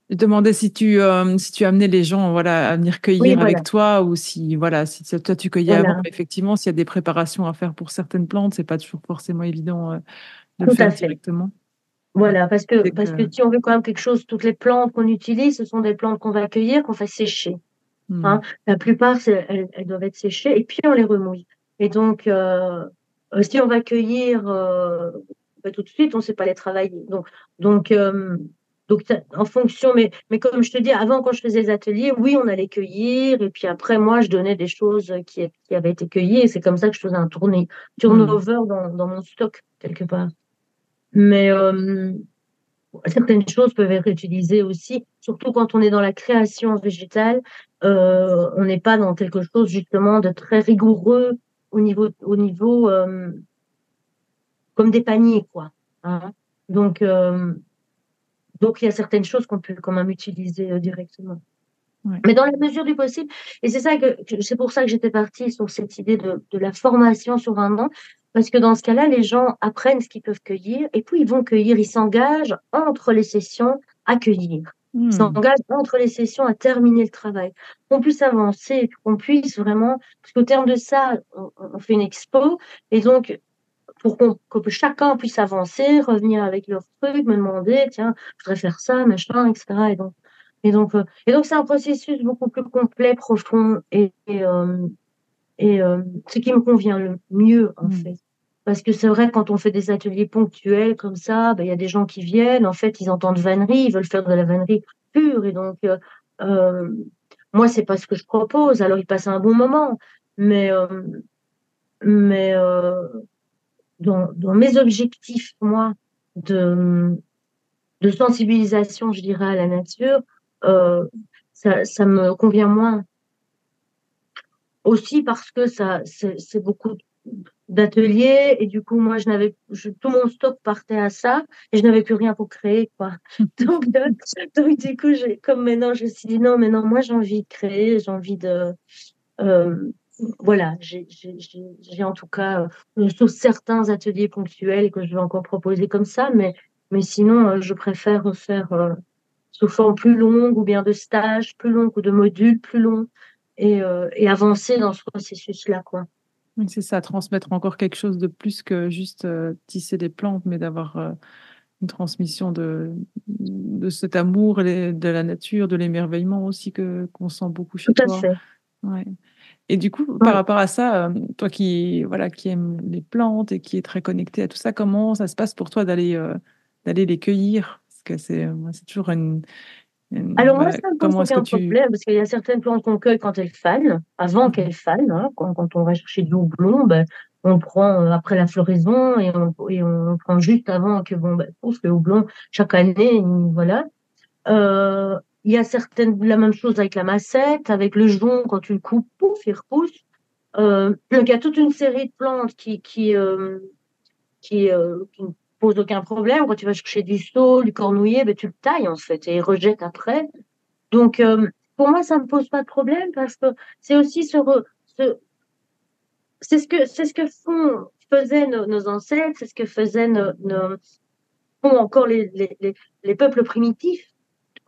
Je demandais si tu amenais les gens, voilà, à venir Oui, cueillir voilà, avec toi, ou si, voilà, si toi tu cueillais avant. voilà, Mais effectivement, s'il y a des préparations à faire pour certaines plantes, c'est pas toujours forcément évident de le tout faire à fait. directement. Donc, Voilà, c'est parce que que, si on veut quand même quelque chose, toutes les plantes qu'on utilise, ce sont des plantes qu'on va cueillir, qu'on va sécher. hmm. Hein. La plupart, elles doivent être séchées et puis on les remouille. Et donc, si on va cueillir ben, tout de suite, on ne sait pas les travailler. Donc, euh, en fonction, mais comme je te dis, avant, quand je faisais les ateliers, oui, on allait cueillir. Et puis après, moi, je donnais des choses qui avaient été cueillies. Et c'est comme ça que je faisais un Hmm. turnover dans mon stock, quelque part. Mais certaines choses peuvent être utilisées aussi, surtout quand on est dans la création végétale. On n'est pas dans quelque chose justement de très rigoureux au niveau comme des paniers, quoi. Hein. Donc, euh, donc, il y a certaines choses qu'on peut quand même utiliser directement. Ouais. Mais dans la mesure du possible, et c'est ça c'est pour ça que j'étais partie sur cette idée de la formation sur un an, parce que dans ce cas-là, les gens apprennent ce qu'ils peuvent cueillir, et puis ils vont cueillir, ils s'engagent entre les sessions à cueillir. Ils Hmm. s'engagent entre les sessions à terminer le travail. Qu'on puisse avancer, qu'on puisse vraiment, parce qu'au terme de ça, on fait une expo, et donc pour que chacun puisse avancer, revenir avec leur truc, me demander, tiens, je voudrais faire ça, machin, etc. Et donc c'est un processus beaucoup plus complet, profond, et ce qui me convient le mieux, en Hmm. fait. Parce que c'est vrai, quand on fait des ateliers ponctuels comme ça, ben, il y a des gens qui viennent, en fait, ils entendent vannerie, ils veulent faire de la vannerie pure, et donc, euh, moi, c'est pas ce que je propose, alors ils passent un bon moment, mais, mais dans mes objectifs, moi, de, de sensibilisation, je dirais, à la nature, euh, ça me convient moins. Aussi parce que c'est beaucoup d'ateliers et du coup, moi, tout mon stock partait à ça et je n'avais plus rien pour créer, quoi. Donc, euh, donc du coup, comme maintenant, je me suis dit non, mais non, moi, j'ai envie de créer, j'ai envie euh, voilà, j'ai en tout cas, sauf certains ateliers ponctuels que je vais encore proposer comme ça, mais sinon, je préfère faire sous forme plus longue ou bien de stages plus longs ou de modules plus longs et avancer dans ce processus-là, quoi. Oui, c'est ça, transmettre encore quelque chose de plus que juste tisser des plantes, mais d'avoir une transmission de cet amour de la nature, de l'émerveillement aussi qu'on sent beaucoup chez Tout à toi. fait. Ouais. Et du coup, par Ouais. rapport à ça, toi voilà, qui aime les plantes et qui est très connecté à tout ça, comment ça se passe pour toi d'aller les cueillir? Parce que c'est toujours Alors moi, voilà, ça ne pose comment est-ce que aucun tu... problème parce qu'il y a certaines plantes qu'on cueille quand elles fanent, avant Mhm. qu'elles fanent, hein, quand on va chercher du houblon, ben, on prend après la floraison et on prend juste avant que bon, ben, pouf, le houblon chaque année, voilà. Il y a la même chose avec la macette, avec le jonc, quand tu le coupes, pouf, il repousse. Donc il y a toute une série de plantes qui ne posent aucun problème. Quand tu vas chercher du saule, du cornouiller, ben, tu le tailles en fait et rejettes après. Donc pour moi, ça ne me pose pas de problème parce que c'est aussi ce- c'est ce que faisaient nos ancêtres, c'est ce que font encore les peuples primitifs.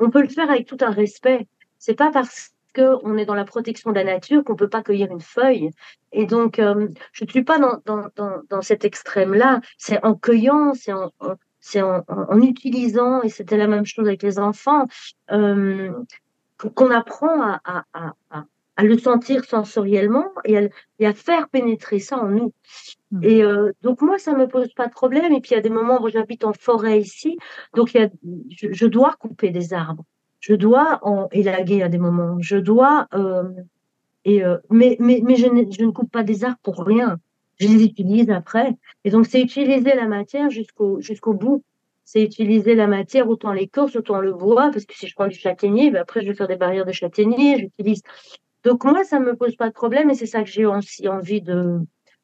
On peut le faire avec tout un respect. C'est pas parce qu'on est dans la protection de la nature qu'on peut pas cueillir une feuille. Et donc, je ne suis pas dans cet extrême-là. C'est en cueillant, c'est en utilisant, et c'était la même chose avec les enfants, euh, qu'on apprend à le sentir sensoriellement et à faire pénétrer ça en nous. Mhm. Et donc moi, ça me pose pas de problème. Et puis il y a des moments où j'habite en forêt ici, donc je dois couper des arbres, je dois en élaguer à des moments, je dois mais je ne coupe pas des arbres pour rien. Je les utilise après. Et donc c'est utiliser la matière jusqu'au bout. C'est utiliser la matière, autant l'écorce, autant le bois, parce que si je prends du châtaignier, ben après je vais faire des barrières de châtaignier, j'utilise. Donc moi, ça me pose pas de problème et c'est ça que j'ai aussi envie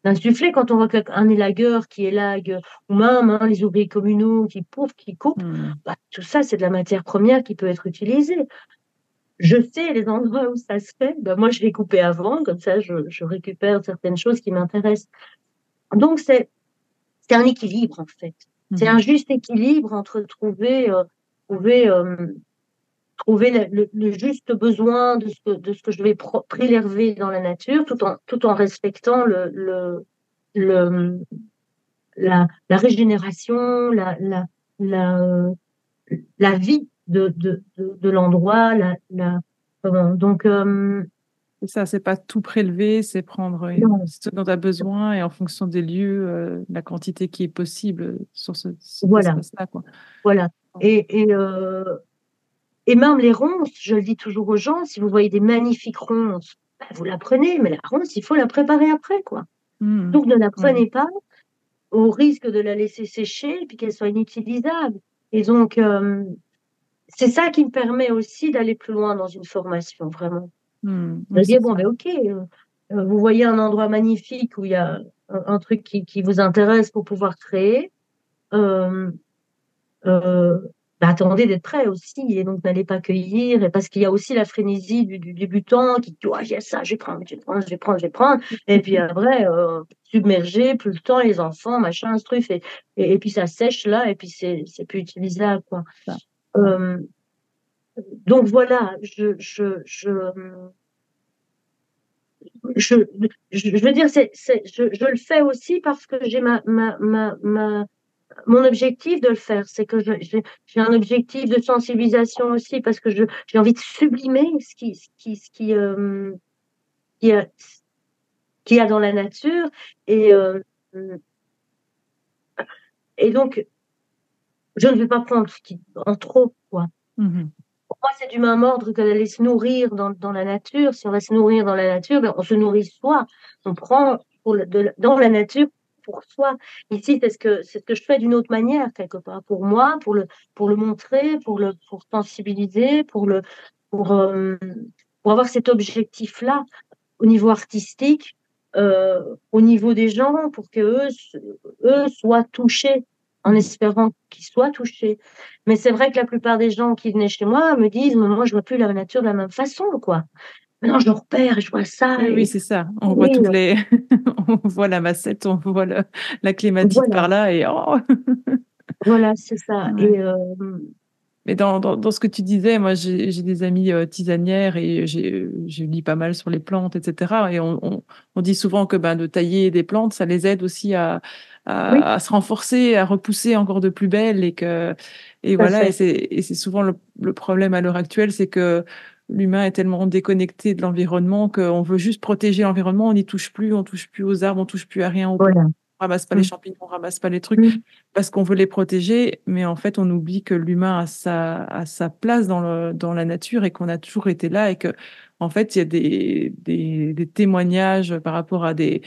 d'insuffler quand on voit un élagueur qui élague, ou même hein, les ouvriers communaux qui pouffent, qui coupent, Mhm. bah, tout ça, c'est de la matière première qui peut être utilisée. Je sais les endroits où ça se fait, bah, moi je vais couper avant, comme ça je récupère certaines choses qui m'intéressent. Donc c'est un équilibre en fait. C'est un Mhm. juste équilibre entre trouver, trouver le juste besoin de ce que je vais prélever dans la nature, tout en respectant le, la régénération, la, la vie de l'endroit. Donc, C'est ça, c'est pas tout prélever, c'est prendre non, ce dont tu as besoin et en fonction des lieux, la quantité qui est possible sur cet voilà, espace-là, quoi. voilà. Et même les ronces, je le dis toujours aux gens, si vous voyez des magnifiques ronces, bah, vous la prenez, mais la ronce, il faut la préparer après, quoi. Mhm. Donc ne la Ouais. prenez pas au risque de la laisser sécher et puis qu'elle soit inutilisable. Et donc, c'est ça qui me permet aussi d'aller plus loin dans une formation, vraiment. De Oui, c'est dire, bon, ça. ben, ok, vous voyez un endroit magnifique où il y a un truc qui vous intéresse pour pouvoir créer. Euh, euh, bah, attendez d'être prêt aussi, et donc n'allez pas cueillir, et parce qu'il y a aussi la frénésie du débutant qui dit, oh, j'ai ça, je vais prendre, je vais prendre, je vais prendre, je vais prendre, et puis après, submergé, plus le temps, les enfants, machin, ce truc, et puis ça sèche là, et puis c'est plus utilisable, quoi. Ça. Euh, donc voilà, je, je veux dire, je le fais aussi parce que j'ai mon objectif de le faire, c'est que j'ai un objectif de sensibilisation aussi parce que j'ai envie de sublimer qui a, qui a dans la nature et, euh, et donc je ne vais pas prendre ce qui en trop, quoi. Mhm. Pour moi, c'est du même ordre que d'aller se nourrir dans la nature. Si on va se nourrir dans la nature, ben, on se nourrit soi. On prend dans la nature pour soi. Ici, c'est ce que je fais d'une autre manière, quelque part, pour moi, pour le montrer, pour sensibiliser, pour, euh, pour avoir cet objectif-là au niveau artistique, au niveau des gens, pour que eux soient touchés, en espérant qu'ils soient touchés. Mais c'est vrai que la plupart des gens qui venaient chez moi me disent, mais moi, je vois plus la nature de la même façon, quoi. Maintenant, je repère, je vois ça, Oui, oui, et c'est ça. On voit oui, toutes les, on voit la massette, on voit la clématite voilà, par là et oh. voilà, c'est ça. Ouais. Et Mais dans ce que tu disais, moi j'ai des amies tisanières et je lis pas mal sur les plantes, etc. Et on dit souvent que ben, de tailler des plantes, ça les aide aussi oui, à se renforcer, à repousser encore de plus belle et tout à voilà. fait. Et c'est souvent le problème à l'heure actuelle, c'est que l'humain est tellement déconnecté de l'environnement qu'on veut juste protéger l'environnement, on n'y touche plus, on touche plus aux arbres, on touche plus à rien, aux plantes, Voilà. on ramasse pas les Mm, champignons, on ramasse pas les trucs mm, parce qu'on veut les protéger, mais en fait, on oublie que l'humain a sa place dans la nature et qu'on a toujours été là et que, en fait, il y a des témoignages par rapport à des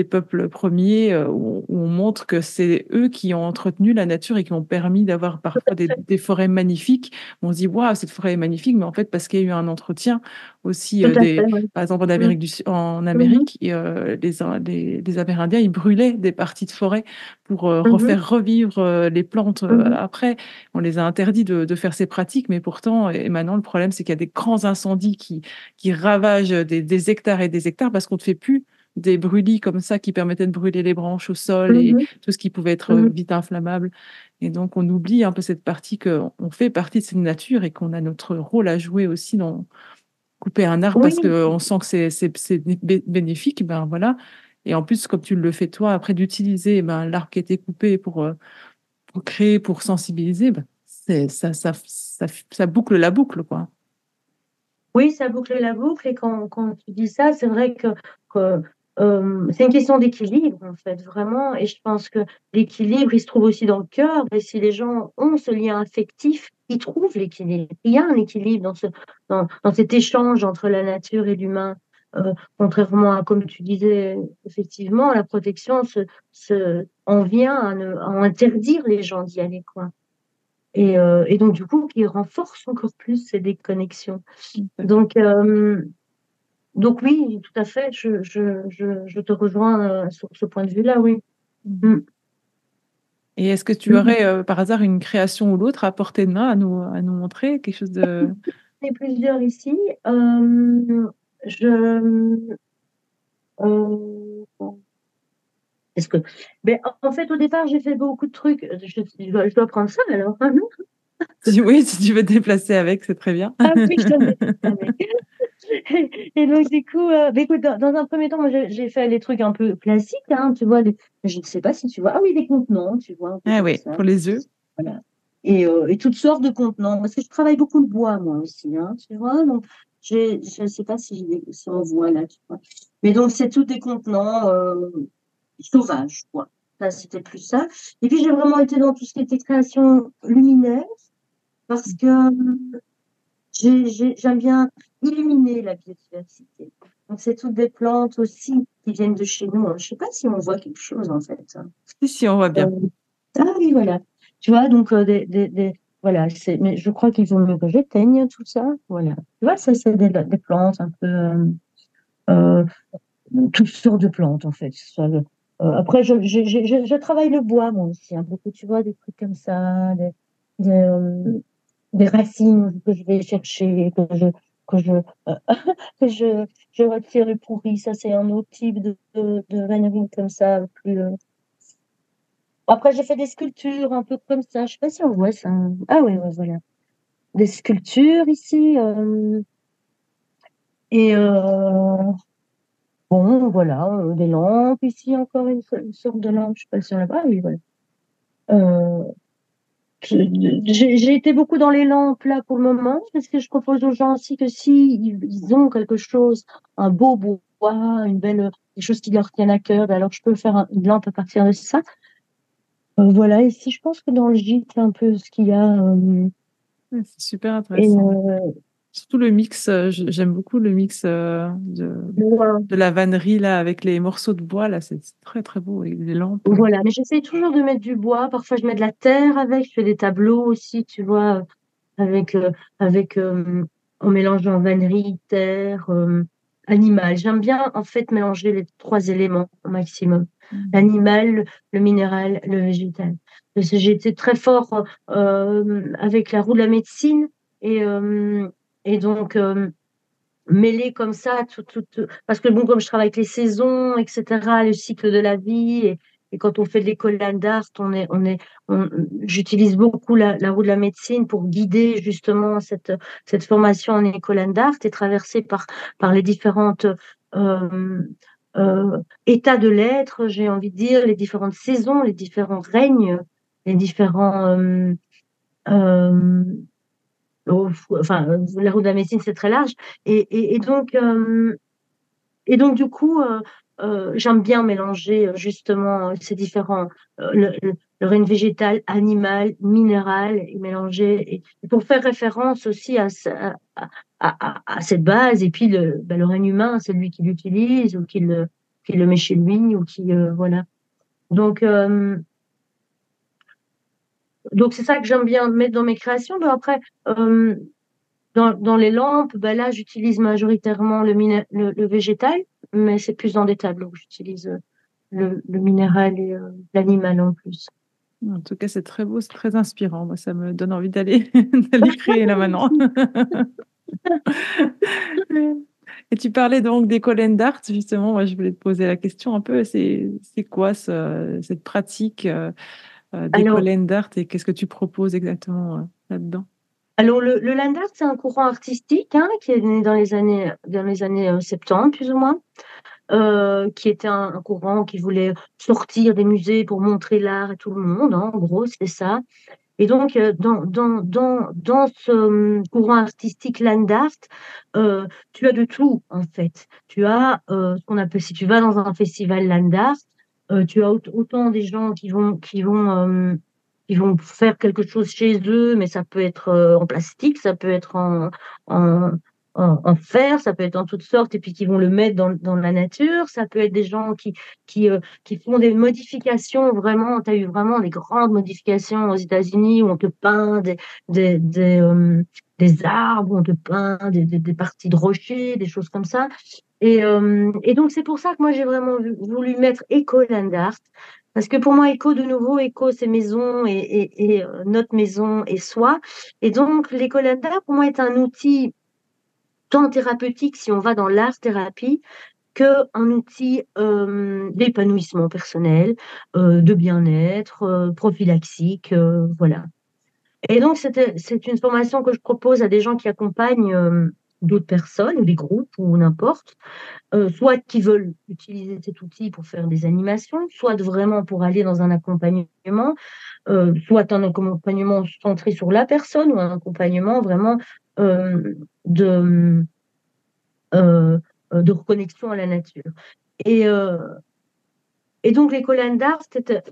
peuples premiers où on montre que c'est eux qui ont entretenu la nature et qui ont permis d'avoir tout parfois à fait. des forêts magnifiques. On se dit, waouh, cette forêt est magnifique, mais en fait, parce qu'il y a eu un entretien aussi Tout à fait, oui. par exemple, Mm, En mhm, Amérique, les Amérindiens, ils brûlaient des parties de forêt pour mhm, refaire revivre les plantes mhm. après. On les a interdits de faire ces pratiques, mais pourtant, et maintenant, le problème, c'est qu'il y a des grands incendies qui ravagent des hectares et des hectares parce qu'on ne fait plus des brûlis comme ça qui permettaient de brûler les branches au sol et Mhm, tout ce qui pouvait être mhm. vite inflammable. Et donc, on oublie un peu cette partie qu'on fait partie de cette nature et qu'on a notre rôle à jouer aussi dans couper un arbre parce Oui, qu'on sent que c'est bénéfique, ben voilà. Et en plus, comme tu le fais toi, après d'utiliser ben, l'arbre qui a été coupé pour créer, pour sensibiliser, ben, ça boucle la boucle, quoi. oui, ça boucle la boucle. Et quand tu dis ça, c'est vrai que, c'est une question d'équilibre, en fait, vraiment. Et je pense que l'équilibre, il se trouve aussi dans le cœur. Et si les gens ont ce lien affectif, ils trouvent l'équilibre. Il y a un équilibre dans cet échange entre la nature et l'humain. Contrairement à, comme tu disais, effectivement, la protection en vient à interdire les gens d'y aller, quoi. Et donc, du coup, qui renforce encore plus ces déconnexions. Donc, donc oui, tout à fait, je te rejoins sur ce point de vue-là, oui. Mm. Et est-ce que tu Mm. aurais par hasard une création ou l'autre à portée de main à nous montrer, quelque chose de... On est plusieurs ici. Euh, je, euh, est-ce que, ben, en fait, au départ, j'ai fait beaucoup de trucs. Je dois prendre ça alors, hein, non. Oui, si tu veux te déplacer avec, c'est très bien. Ah oui, je dois me déplacer avec. Et donc, du coup, bah, écoute, dans un premier temps, moi, j'ai fait les trucs un peu classiques, hein, tu vois, je ne sais pas si tu vois. Ah oui, des contenants, tu vois, un peu Ah comme oui, ça. pour les œufs. Voilà. Et toutes sortes de contenants, parce que je travaille beaucoup le bois, moi aussi, hein, tu vois. Donc, je ne sais pas si on voit là, tu vois. Mais donc, c'est tous des contenants sauvages, quoi. Ça, c'était plus ça. Et puis, j'ai vraiment été dans tout ce qui était création luminaire, parce que j'aime bien illuminer la biodiversité. Donc, c'est toutes des plantes aussi qui viennent de chez nous, hein. Je ne sais pas si on voit quelque chose, en fait, hein. Si, si, on voit bien. Euh, ah oui, voilà. Tu vois, donc, voilà, mais je crois qu'il vaut mieux que j'éteigne tout ça. Voilà. Tu vois, ça, c'est des plantes un peu, euh, toutes sortes de plantes, en fait. Après, je travaille le bois, moi aussi, hein, beaucoup, tu vois, des trucs comme ça, des, euh, des racines que je vais chercher, que je, euh, que je retire le pourri. Ça, c'est un autre type de vannerie comme ça, plus, après, j'ai fait des sculptures un peu comme ça. Je sais pas si on voit ça. Ah oui, ouais, voilà. Des sculptures ici. Et bon, voilà, des lampes ici, encore une sorte de lampe. Je sais pas si on l'a. Ah oui, voilà. Euh, j'ai été beaucoup dans les lampes là pour le moment, parce que je propose aux gens aussi que si ils ont quelque chose, un beau bois, une belle, des choses qui leur tiennent à cœur, alors je peux faire une lampe à partir de ça. Voilà, ici, je pense que dans le gîte, c'est un peu ce qu'il y a. Ouais, c'est super Et intéressant. Surtout le mix, j'aime beaucoup le mix voilà. de la vannerie là avec les morceaux de bois là, c'est très très beau avec les lampes. Voilà, mais j'essaie toujours de mettre du bois. Parfois, je mets de la terre avec. Je fais des tableaux aussi, tu vois, avec, avec en mélangeant vannerie, terre, animal. J'aime bien, en fait, mélanger les trois éléments au maximum. Mhm. L'animal, le minéral, le végétal. Parce que j'ai été très fort avec la roue de la médecine et donc mêler comme ça, parce que bon, comme je travaille avec les saisons, etc., le cycle de la vie, et quand on fait de l'école d'art, j'utilise beaucoup la roue de la médecine pour guider justement cette formation en école d'art et traversée par les différentes euh, états de l'être, j'ai envie de dire, les différentes saisons, les différents règnes, les différents euh, enfin, la roue de la médecine, c'est très large. Et, et, et donc, euh, et donc, du coup, j'aime bien mélanger justement ces différents, le règne végétal, animal, minéral, et mélanger, et pour faire référence aussi à cette base. Et puis, le règne humain, c'est lui qui l'utilise ou qui le met chez lui, ou qui, voilà. Donc, euh, donc c'est ça que j'aime bien mettre dans mes créations. Mais après, euh, dans les lampes, ben là, j'utilise majoritairement le végétal, mais c'est plus dans des tableaux que j'utilise le minéral et l'animal en plus. En tout cas, c'est très beau, c'est très inspirant. Moi, ça me donne envie d'aller d'aller créer là maintenant. Et tu parlais donc d'école d'art, justement. Moi, je voulais te poser la question un peu, c'est quoi cette pratique Alors, d'école d'art et qu'est-ce que tu proposes exactement là-dedans? alors, le land art, c'est un courant artistique hein, qui est né dans les années 70, plus ou moins, qui était un courant qui voulait sortir des musées pour montrer l'art à tout le monde. Hein, en gros, c'est ça. Et donc, dans ce courant artistique land art, tu as de tout, en fait. Tu as ce qu'on appelle, si tu vas dans un festival land art, tu as autant des gens qui vont faire quelque chose chez eux, mais ça peut être en plastique, ça peut être en, en fer, ça peut être en toutes sortes, et puis qui vont le mettre dans la nature. Ça peut être des gens qui font des modifications vraiment. Tu as eu vraiment des grandes modifications aux États-Unis où on te peint des, des, euh, des arbres, où on te peint des parties de rochers, des choses comme ça. Et donc, c'est pour ça que moi, j'ai vraiment voulu mettre éco land art. Parce que pour moi, éco, de nouveau, éco, c'est maison et notre maison et soi. Et donc, l'éco land art, pour moi, est un outil tant thérapeutique si on va dans l'art-thérapie qu'un outil d'épanouissement personnel, de bien-être, prophylaxique, voilà. Et donc, c'est une formation que je propose à des gens qui accompagnent d'autres personnes, ou des groupes, ou n'importe, soit qui veulent utiliser cet outil pour faire des animations, soit vraiment pour aller dans un accompagnement, soit un accompagnement centré sur la personne, ou un accompagnement vraiment euh, de, de reconnexion à la nature. Et, euh, et donc, l'école d'art,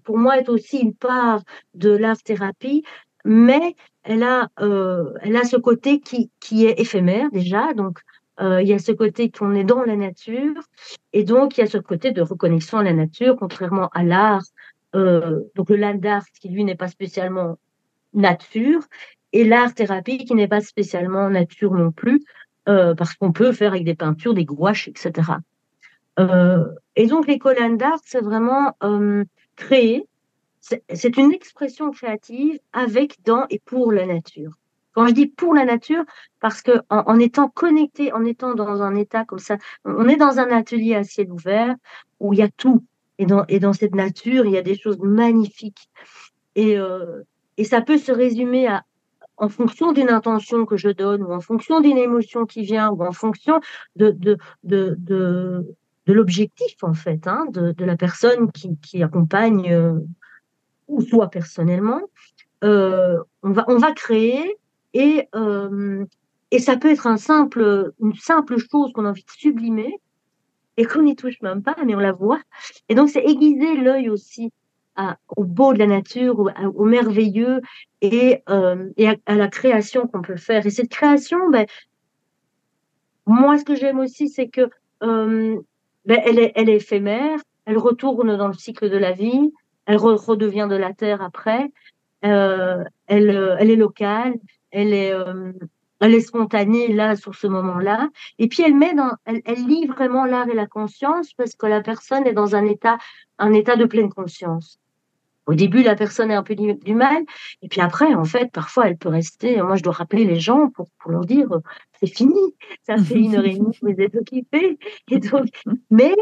pour moi, est aussi une part de l'art-thérapie, mais elle a ce côté qui est éphémère déjà. Donc, il y a ce côté qu'on est dans la nature, et donc il y a ce côté de reconnexion à la nature, contrairement à l'art. donc le land art qui lui n'est pas spécialement nature, et l'art thérapie qui n'est pas spécialement nature non plus, parce qu'on peut faire avec des peintures, des gouaches, etc. Et donc l'école land art, c'est vraiment créer, c'est une expression créative avec, dans et pour la nature. Quand je dis pour la nature, parce que en étant connecté, en étant dans un état comme ça, on est dans un atelier à ciel ouvert où il y a tout. Et dans cette nature, il y a des choses magnifiques. Et, euh, et ça peut se résumer à, en fonction d'une intention que je donne, ou en fonction d'une émotion qui vient, ou en fonction de, de, de, de, de l'objectif, en fait, hein, de la personne qui accompagne, ou soit personnellement, on va créer et ça peut être une simple chose qu'on a envie de sublimer et qu'on n'y touche même pas, mais on la voit. Et donc, c'est aiguiser l'œil aussi au beau de la nature, au merveilleux et à la création qu'on peut faire. Et cette création, ben, moi, ce que j'aime aussi, c'est que ben, elle est éphémère, elle retourne dans le cycle de la vie, elle redevient de la terre après. Elle est locale, elle est, euh, elle est spontanée là sur ce moment-là. Et puis elle lie vraiment l'art et la conscience parce que la personne est dans un état de pleine conscience. Au début, la personne est un peu du mal, et puis après, en fait, parfois, elle peut rester. Moi, je dois rappeler les gens pour leur dire, c'est fini, ça fait 1 heure et demie que vous êtes occupés. Et donc, mais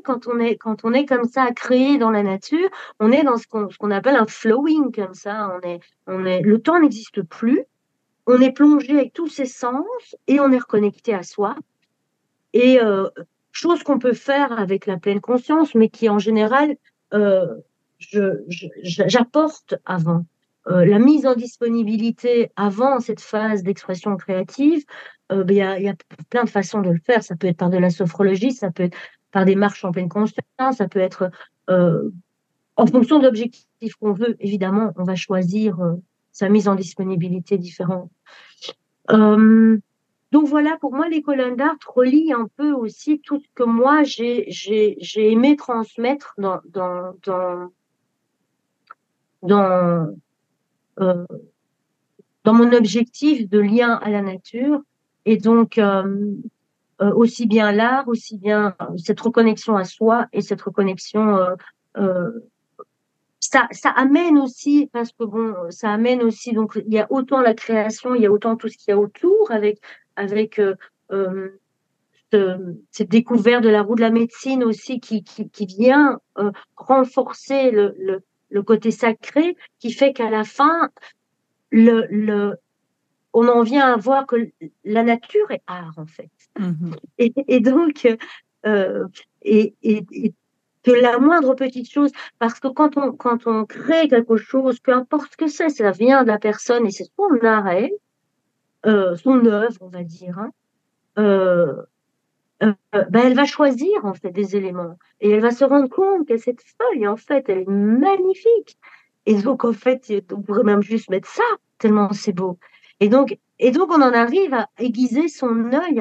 quand on est comme ça, créé dans la nature, on est dans ce qu'on appelle un flowing, comme ça. Le temps n'existe plus. On est plongé avec tous ses sens et on est reconnecté à soi. Et chose qu'on peut faire avec la pleine conscience, mais qui en général, euh, j'apporte avant. La mise en disponibilité avant cette phase d'expression créative, ben, il y a plein de façons de le faire. Ça peut être par de la sophrologie, ça peut être par des marches en pleine conscience, ça peut être euh, en fonction de l'objectif qu'on veut. Évidemment, on va choisir sa mise en disponibilité différente. Euh, donc voilà, pour moi, l'école d'art relie un peu aussi tout ce que moi j'ai aimé transmettre dans, euh, dans mon objectif de lien à la nature. Et donc, aussi bien l'art, aussi bien cette reconnexion à soi et cette reconnexion, euh, ça amène aussi, parce que bon, ça amène aussi, donc il y a autant la création, il y a autant tout ce qu'il y a autour avec euh, cette découverte de la roue de la médecine aussi qui vient renforcer le côté sacré, qui fait qu'à la fin, on en vient à voir que la nature est art, en fait. Mhm. Et donc, euh, et que la moindre petite chose, parce que quand on crée quelque chose, peu importe ce que c'est, ça vient de la personne et c'est son art à elle, son œuvre, on va dire, hein, euh, ben elle va choisir en fait des éléments et elle va se rendre compte que cette feuille en fait elle est magnifique et donc en fait on pourrait même juste mettre ça tellement c'est beau et donc on en arrive à aiguiser son œil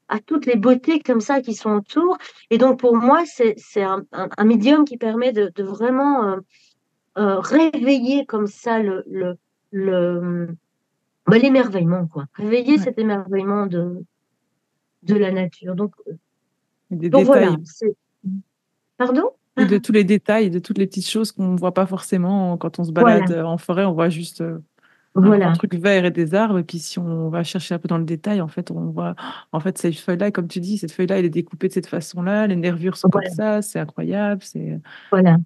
à toutes les beautés comme ça qui sont autour et donc pour moi c'est un médium qui permet de vraiment réveiller comme ça le ben, l'émerveillement quoi réveiller Ouais. cet émerveillement de la nature Des donc voilà détails. c'est Pardon? Oui, de tous les détails, de toutes les petites choses qu'on ne voit pas forcément quand on se balade Voilà, en forêt. On voit juste un grand voilà, truc vert et des arbres. Et puis si on va chercher un peu dans le détail, en fait, on voit, en fait, cette feuille-là, comme tu dis, cette feuille-là, elle est découpée de cette façon-là. Les nervures sont comme voilà, ça. C'est incroyable. C'est... voilà.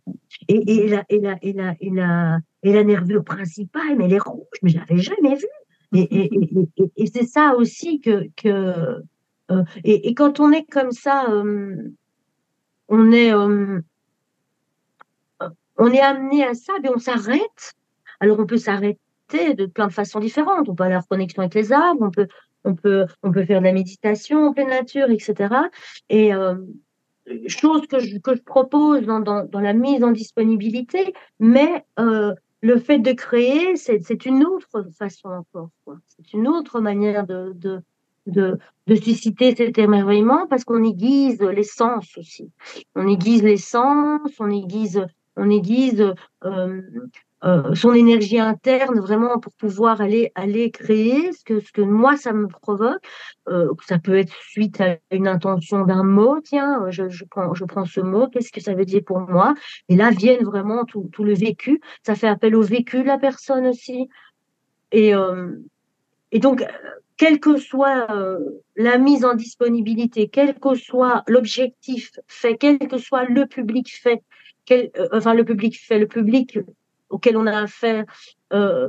Et la nervure principale, mais elle est rouge, mais je l'avais jamais vue. Et c'est ça aussi et quand on est comme ça, on est, euh, on est amené à ça, mais on s'arrête. Alors on peut s'arrêter de plein de façons différentes. On peut aller en connexion avec les arbres, on peut faire de la méditation en pleine nature, etc. Et chose que je propose dans la mise en disponibilité, mais le fait de créer, c'est une autre façon encore, quoi. C'est une autre manière de, de susciter cet émerveillement parce qu'on aiguise les sens aussi. On aiguise les sens, on aiguise on aiguise son énergie interne vraiment pour pouvoir aller créer ce que moi ça me provoque. Ça peut être suite à une intention d'un mot, tiens, je prends ce mot, qu'est-ce que ça veut dire pour moi? Et là viennent vraiment tout le vécu. Ça fait appel au vécu de la personne aussi. Et, euh, et donc, quelle que soit la mise en disponibilité, quel que soit l'objectif fait, quel que soit le public fait, le public auquel on a affaire, euh,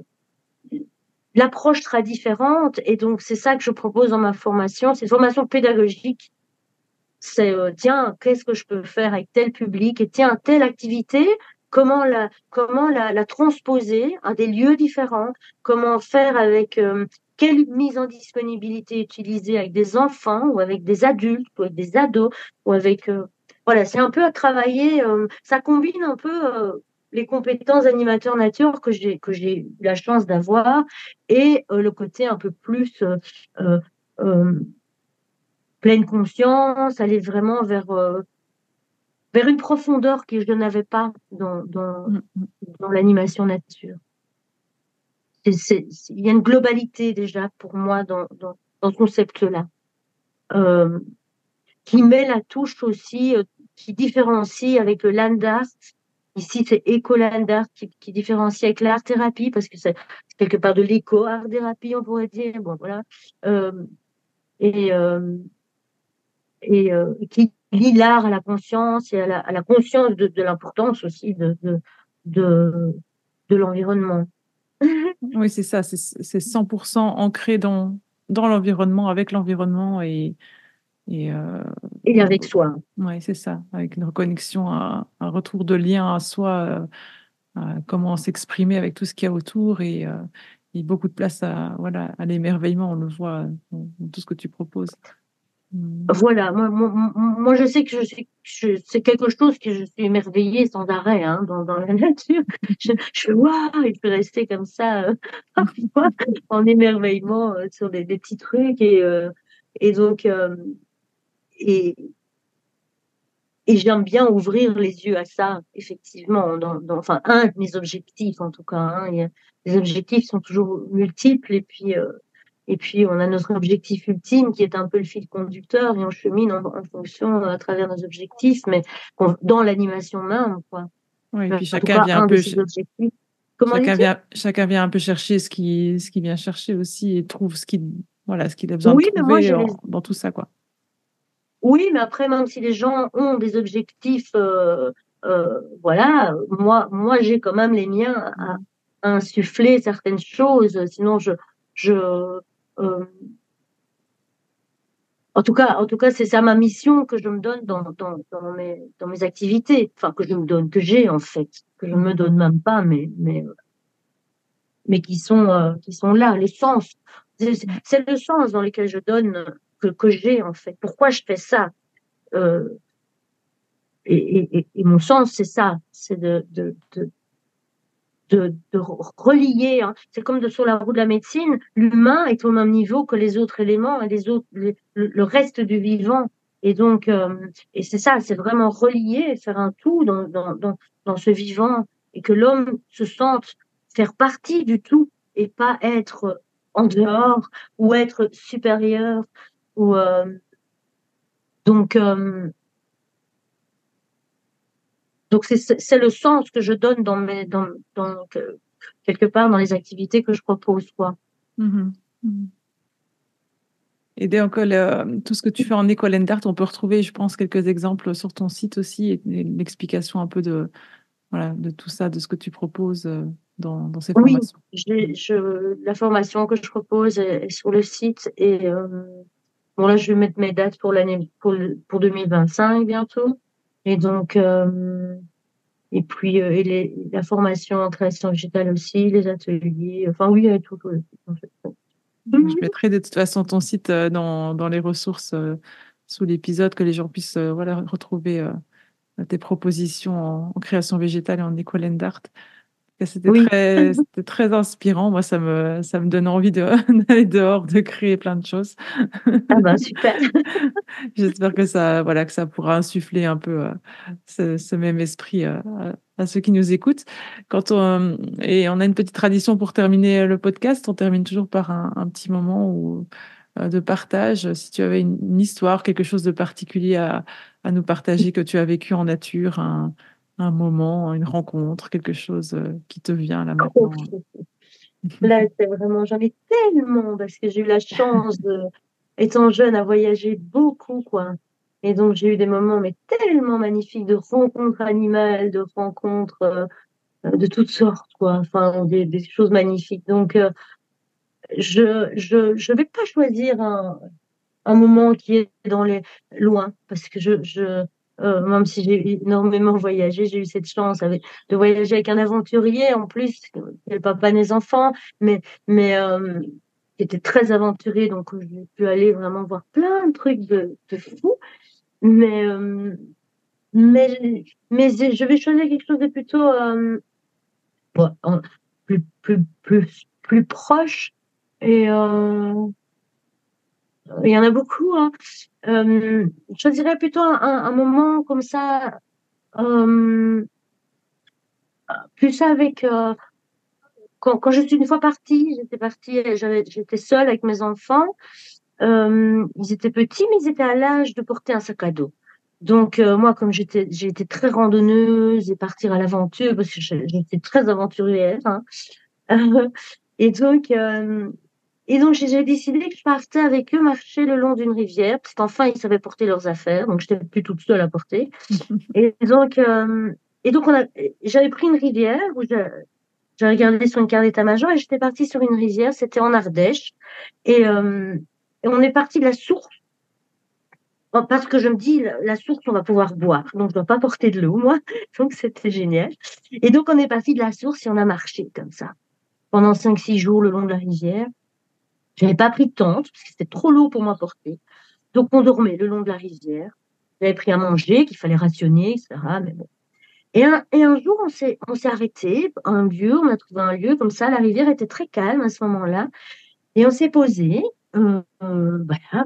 l'approche sera différente. Et donc, c'est ça que je propose dans ma formation. C'est une formation pédagogique. C'est, tiens, qu'est-ce que je peux faire avec tel public? Et tiens, telle activité, la transposer à des lieux différents? Comment faire avec, quelle mise en disponibilité utiliser avec des enfants ou avec des adultes ou avec des ados ou avec, voilà, c'est un peu à travailler, ça combine un peu, les compétences animateur nature que j'ai eu la chance d'avoir et le côté un peu plus euh, euh, pleine conscience, aller vraiment vers une profondeur que je n'avais pas Mm, mm. dans l'animation nature. Il y a une globalité déjà pour moi dans ce concept-là, euh, qui met la touche aussi, qui différencie avec le land art. Ici, c'est éco-land art qui différencie avec l'art-thérapie, parce que c'est quelque part de l'éco-art-thérapie, on pourrait dire. Bon, voilà. Euh, et, euh, qui lie l'art à la conscience et à la conscience de l'importance aussi de, de l'environnement. Oui, c'est ça, c'est 100% ancré dans l'environnement, avec l'environnement et Et avec soi. ouais, c'est ça, avec une reconnexion, un retour de lien à soi, à comment s'exprimer avec tout ce qu'il y a autour et beaucoup de place à, voilà, à l'émerveillement, on le voit dans tout ce que tu proposes. Mm. Voilà, moi, je sais que c'est quelque chose que je suis émerveillée sans arrêt hein, dans la nature. Je fais waouh, il peut rester comme ça parfois en émerveillement sur des petits trucs et donc et, Et j'aime bien ouvrir les yeux à ça, effectivement. Enfin, un de mes objectifs, en tout cas. Hein, les objectifs sont toujours multiples. Et puis, on a notre objectif ultime qui est un peu le fil conducteur et on chemine en fonction à travers nos objectifs, mais dans l'animation même, quoi. Ouais, et puis En tout cas, un de ces objectifs. Comment dis-tu? chacun vient un peu chercher ce qu'il vient chercher aussi et trouve voilà, ce qu'il a besoin de Oui, mais moi, trouver dans tout ça, quoi. oui, mais après, même si les gens ont des objectifs, voilà, j'ai quand même les miens à insuffler certaines choses. Sinon, je, euh, en tout cas, c'est ça ma mission que je me donne dans mes activités. Enfin, que je me donne, que j'ai en fait, que je ne me Mhm. donne même pas, mais qui sont là, le sens. C'est le sens dans lequel je donne que j'ai en fait. Pourquoi je fais ça? Euh, et mon sens, c'est ça, c'est de relier. Hein. C'est comme sur la roue de la médecine, l'humain est au même niveau que les autres éléments et les autres, le reste du vivant. Et donc, et c'est ça, c'est vraiment relier, faire un tout dans ce vivant et que l'homme se sente faire partie du tout et pas être en dehors ou être supérieur. Ou, donc, Donc, c'est le sens que je donne quelque part dans les activités que je propose, quoi. Mhm. Mhm. Et donc, tout ce que tu fais en école d'art, on peut retrouver, je pense, quelques exemples sur ton site aussi et l'explication un peu voilà, de tout ça, de ce que tu proposes dans ces Oui, formations. la formation que je propose est sur le site et bon, là, je vais mettre mes dates pour pour 2025 bientôt. Et donc, et puis, la formation en création végétale aussi, les ateliers, enfin, oui, il y a tout. En fait. Je mettrai de toute façon ton site dans les ressources sous l'épisode, que les gens puissent voilà, retrouver tes propositions en création végétale et en école d'art. Oui, C'était très inspirant. Moi, ça me donne envie d'aller dehors, de créer plein de choses. ah ben super. J'espère que voilà, que ça pourra insuffler un peu ce même esprit à ceux qui nous écoutent. Et on a une petite tradition pour terminer le podcast. On termine toujours par un petit moment de partage. Si tu avais une histoire, quelque chose de particulier à nous partager que tu as vécu en nature, un moment, une rencontre, quelque chose qui te vient là maintenant. Là, c'est vraiment, j'en ai tellement parce que j'ai eu la chance étant jeune, à voyager beaucoup, quoi. Et donc, j'ai eu des moments, mais tellement magnifiques de rencontres animales, de rencontres de toutes sortes, quoi. Enfin, des choses magnifiques. Donc, je vais pas choisir un moment qui est dans les loin, parce que même si j'ai énormément voyagé, j'ai eu cette chance de voyager avec un aventurier en plus, qui est le papa des enfants, mais qui était très aventurier, donc j'ai pu aller vraiment voir plein de trucs de fou. Mais je vais choisir quelque chose de plutôt ouais, plus proche. Et il y en a beaucoup, hein. Je choisirais plutôt un moment comme ça, euh, plus avec quand je suis une fois partie, j'étais seule avec mes enfants. Ils étaient petits, mais ils étaient à l'âge de porter un sac à dos. Donc moi, comme j'ai été très randonneuse et partir à l'aventure parce que j'étais très aventurière, hein. Et donc j'ai décidé que je partais avec eux marcher le long d'une rivière, parce qu'enfin ils savaient porter leurs affaires, donc j'étais plus toute seule à porter. Et donc, euh, et donc j'avais pris une rivière où j'ai regardé sur une carte d'état-major et j'étais partie sur une rivière, c'était en Ardèche. Et, euh, et on est parti de la source, parce que je me dis, la source, on va pouvoir boire, donc je dois pas porter de l'eau, moi. Donc c'était génial. Et donc on est parti de la source et on a marché comme ça, pendant 5 6 jours le long de la rivière. J'avais pas pris de tente, parce que c'était trop lourd pour moi à porter. Donc on dormait le long de la rivière. J'avais pris à manger, qu'il fallait rationner, etc. Mais bon. Et un jour, on s'est arrêté, on a trouvé un lieu comme ça, la rivière était très calme à ce moment-là, et on s'est posé, voilà,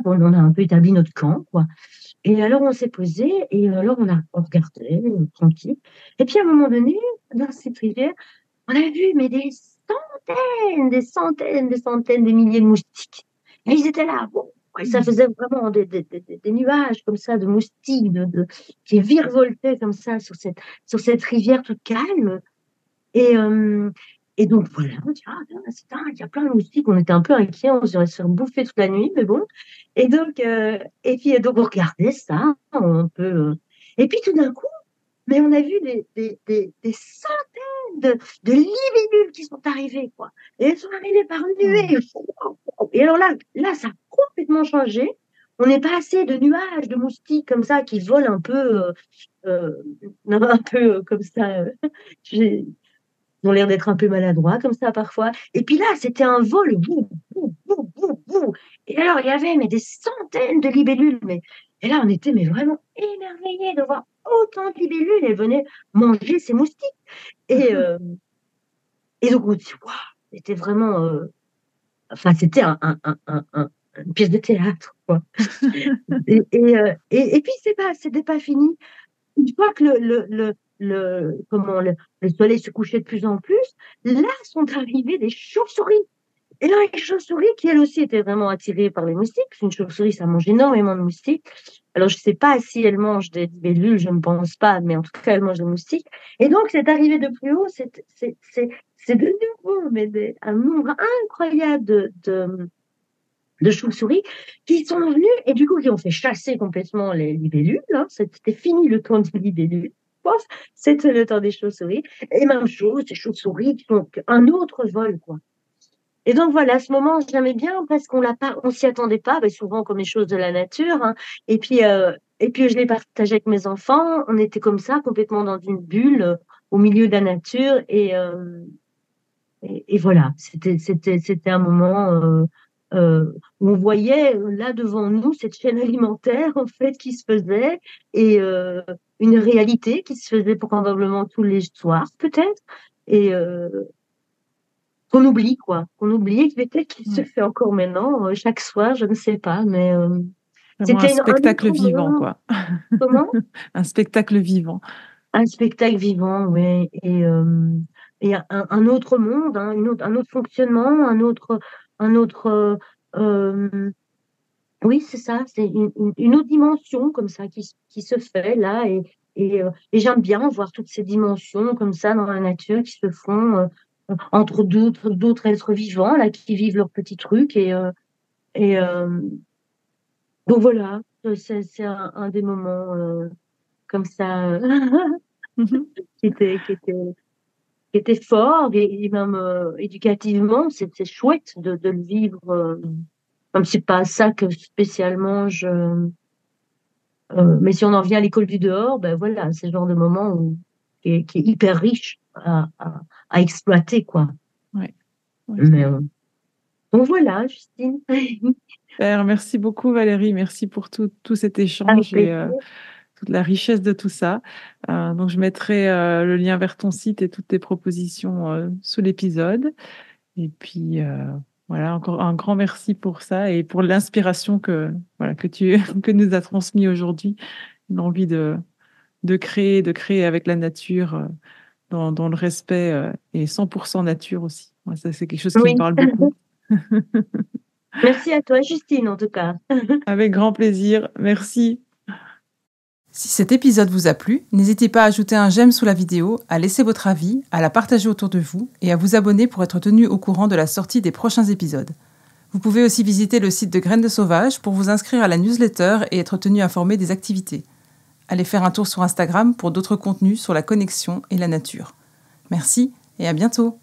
bon, on a un peu établi notre camp, quoi. Et alors on s'est posé, et alors on regardait, tranquille. Et puis à un moment donné, dans cette rivière, on a vu, mais des centaines, des milliers de moustiques. Et ils étaient là, bon, et ça faisait vraiment des nuages comme ça, de moustiques, qui virevoltaient comme ça sur cette rivière toute calme. Et, euh, et donc voilà, on dit, ah, c'est dingue, il y a plein de moustiques. On était un peu inquiets, on se dirait se faire bouffer toute la nuit, mais bon. Et donc on regardait ça, un peu. Et puis tout d'un coup, mais on a vu des centaines de libellules qui sont arrivées, quoi. Et elles sont arrivées par nuées. Et alors là, ça a complètement changé. On est passé de nuages de moustiques comme ça qui volent euh, un peu comme ça. J'ai- Ils ont l'air d'être un peu maladroits comme ça parfois. Et puis là, c'était un vol. Bou, bou, bou, bou, bou. Et alors, il y avait mais des centaines de libellules. Et là, on était mais vraiment émerveillés de voir autant de libellules. Elles venaient manger ces moustiques. Et, euh, et donc, on dit, waouh, c'était vraiment. Enfin, c'était une pièce de théâtre, quoi. Et puis, c'était pas fini. Une fois que le soleil se couchait de plus en plus, là sont arrivées des chauves-souris. Et là, les chauves-souris, qui elles aussi étaient vraiment attirées par les moustiques, parce qu'une chauve-souris, ça mange énormément de moustiques. Alors, je ne sais pas si elle mange des libellules, je ne pense pas, mais en tout cas, elle mange des moustiques. Et donc, cette arrivée de plus haut, c'est de nouveau un nombre incroyable de chauves-souris qui sont venus et du coup qui ont fait chasser complètement les libellules. Hein. C'était fini le temps des libellules. Pof, c'était le temps des chauves-souris. Et même chose, ces chauves-souris qui ont un autre vol, quoi. Et donc voilà, à ce moment, j'aimais bien parce on s'y attendait pas, ben, souvent comme les choses de la nature. Hein. Et puis je l'ai partagé avec mes enfants. On était comme ça, complètement dans une bulle au milieu de la nature. Et voilà, c'était un moment où on voyait là devant nous cette chaîne alimentaire en fait qui se faisait et une réalité qui se faisait probablement tous les soirs peut-être. et qu'on oublie, quoi. Qu'on oublie, et peut-être qu'il se Ouais. fait encore maintenant, chaque soir, je ne sais pas, mais Vraiment un c'était un spectacle autre vivant, monde. quoi. Comment? Un spectacle vivant. Un spectacle vivant, oui, et un autre monde, hein, un autre fonctionnement, un autre, oui, c'est ça, c'est une autre dimension comme ça qui se fait là, et j'aime bien voir toutes ces dimensions comme ça dans la nature qui se font entre d'autres êtres vivants là qui vivent leur petit truc, et donc voilà, c'est un des moments comme ça qui était qui était qui était fort, et même éducativement, c'est chouette de le vivre. Comme c'est pas ça que spécialement mais si on en vient à l'école du dehors, ben voilà, c'est le genre de moment qui est hyper riche à exploiter, quoi. Ouais. Ouais. Mais, donc voilà, Justine. Super. Merci beaucoup, Valérie. Merci pour tout cet Avec échange et plaisir. toute la richesse de tout ça. Donc, je mettrai le lien vers ton site et toutes tes propositions sous l'épisode. Et puis, voilà, encore un grand merci pour ça et pour l'inspiration voilà, que nous a transmis aujourd'hui. L'envie de créer avec la nature, dans le respect et 100% nature aussi. Moi, ça, c'est quelque chose qui me Oui. parle beaucoup. Merci à toi, Justine, en tout cas. Avec grand plaisir. Merci. Si cet épisode vous a plu, n'hésitez pas à ajouter un j'aime sous la vidéo, à laisser votre avis, à la partager autour de vous et à vous abonner pour être tenu au courant de la sortie des prochains épisodes. Vous pouvez aussi visiter le site de Graines de Sauvage pour vous inscrire à la newsletter et être tenu informé des activités. Allez faire un tour sur Instagram pour d'autres contenus sur la connexion et la nature. Merci et à bientôt.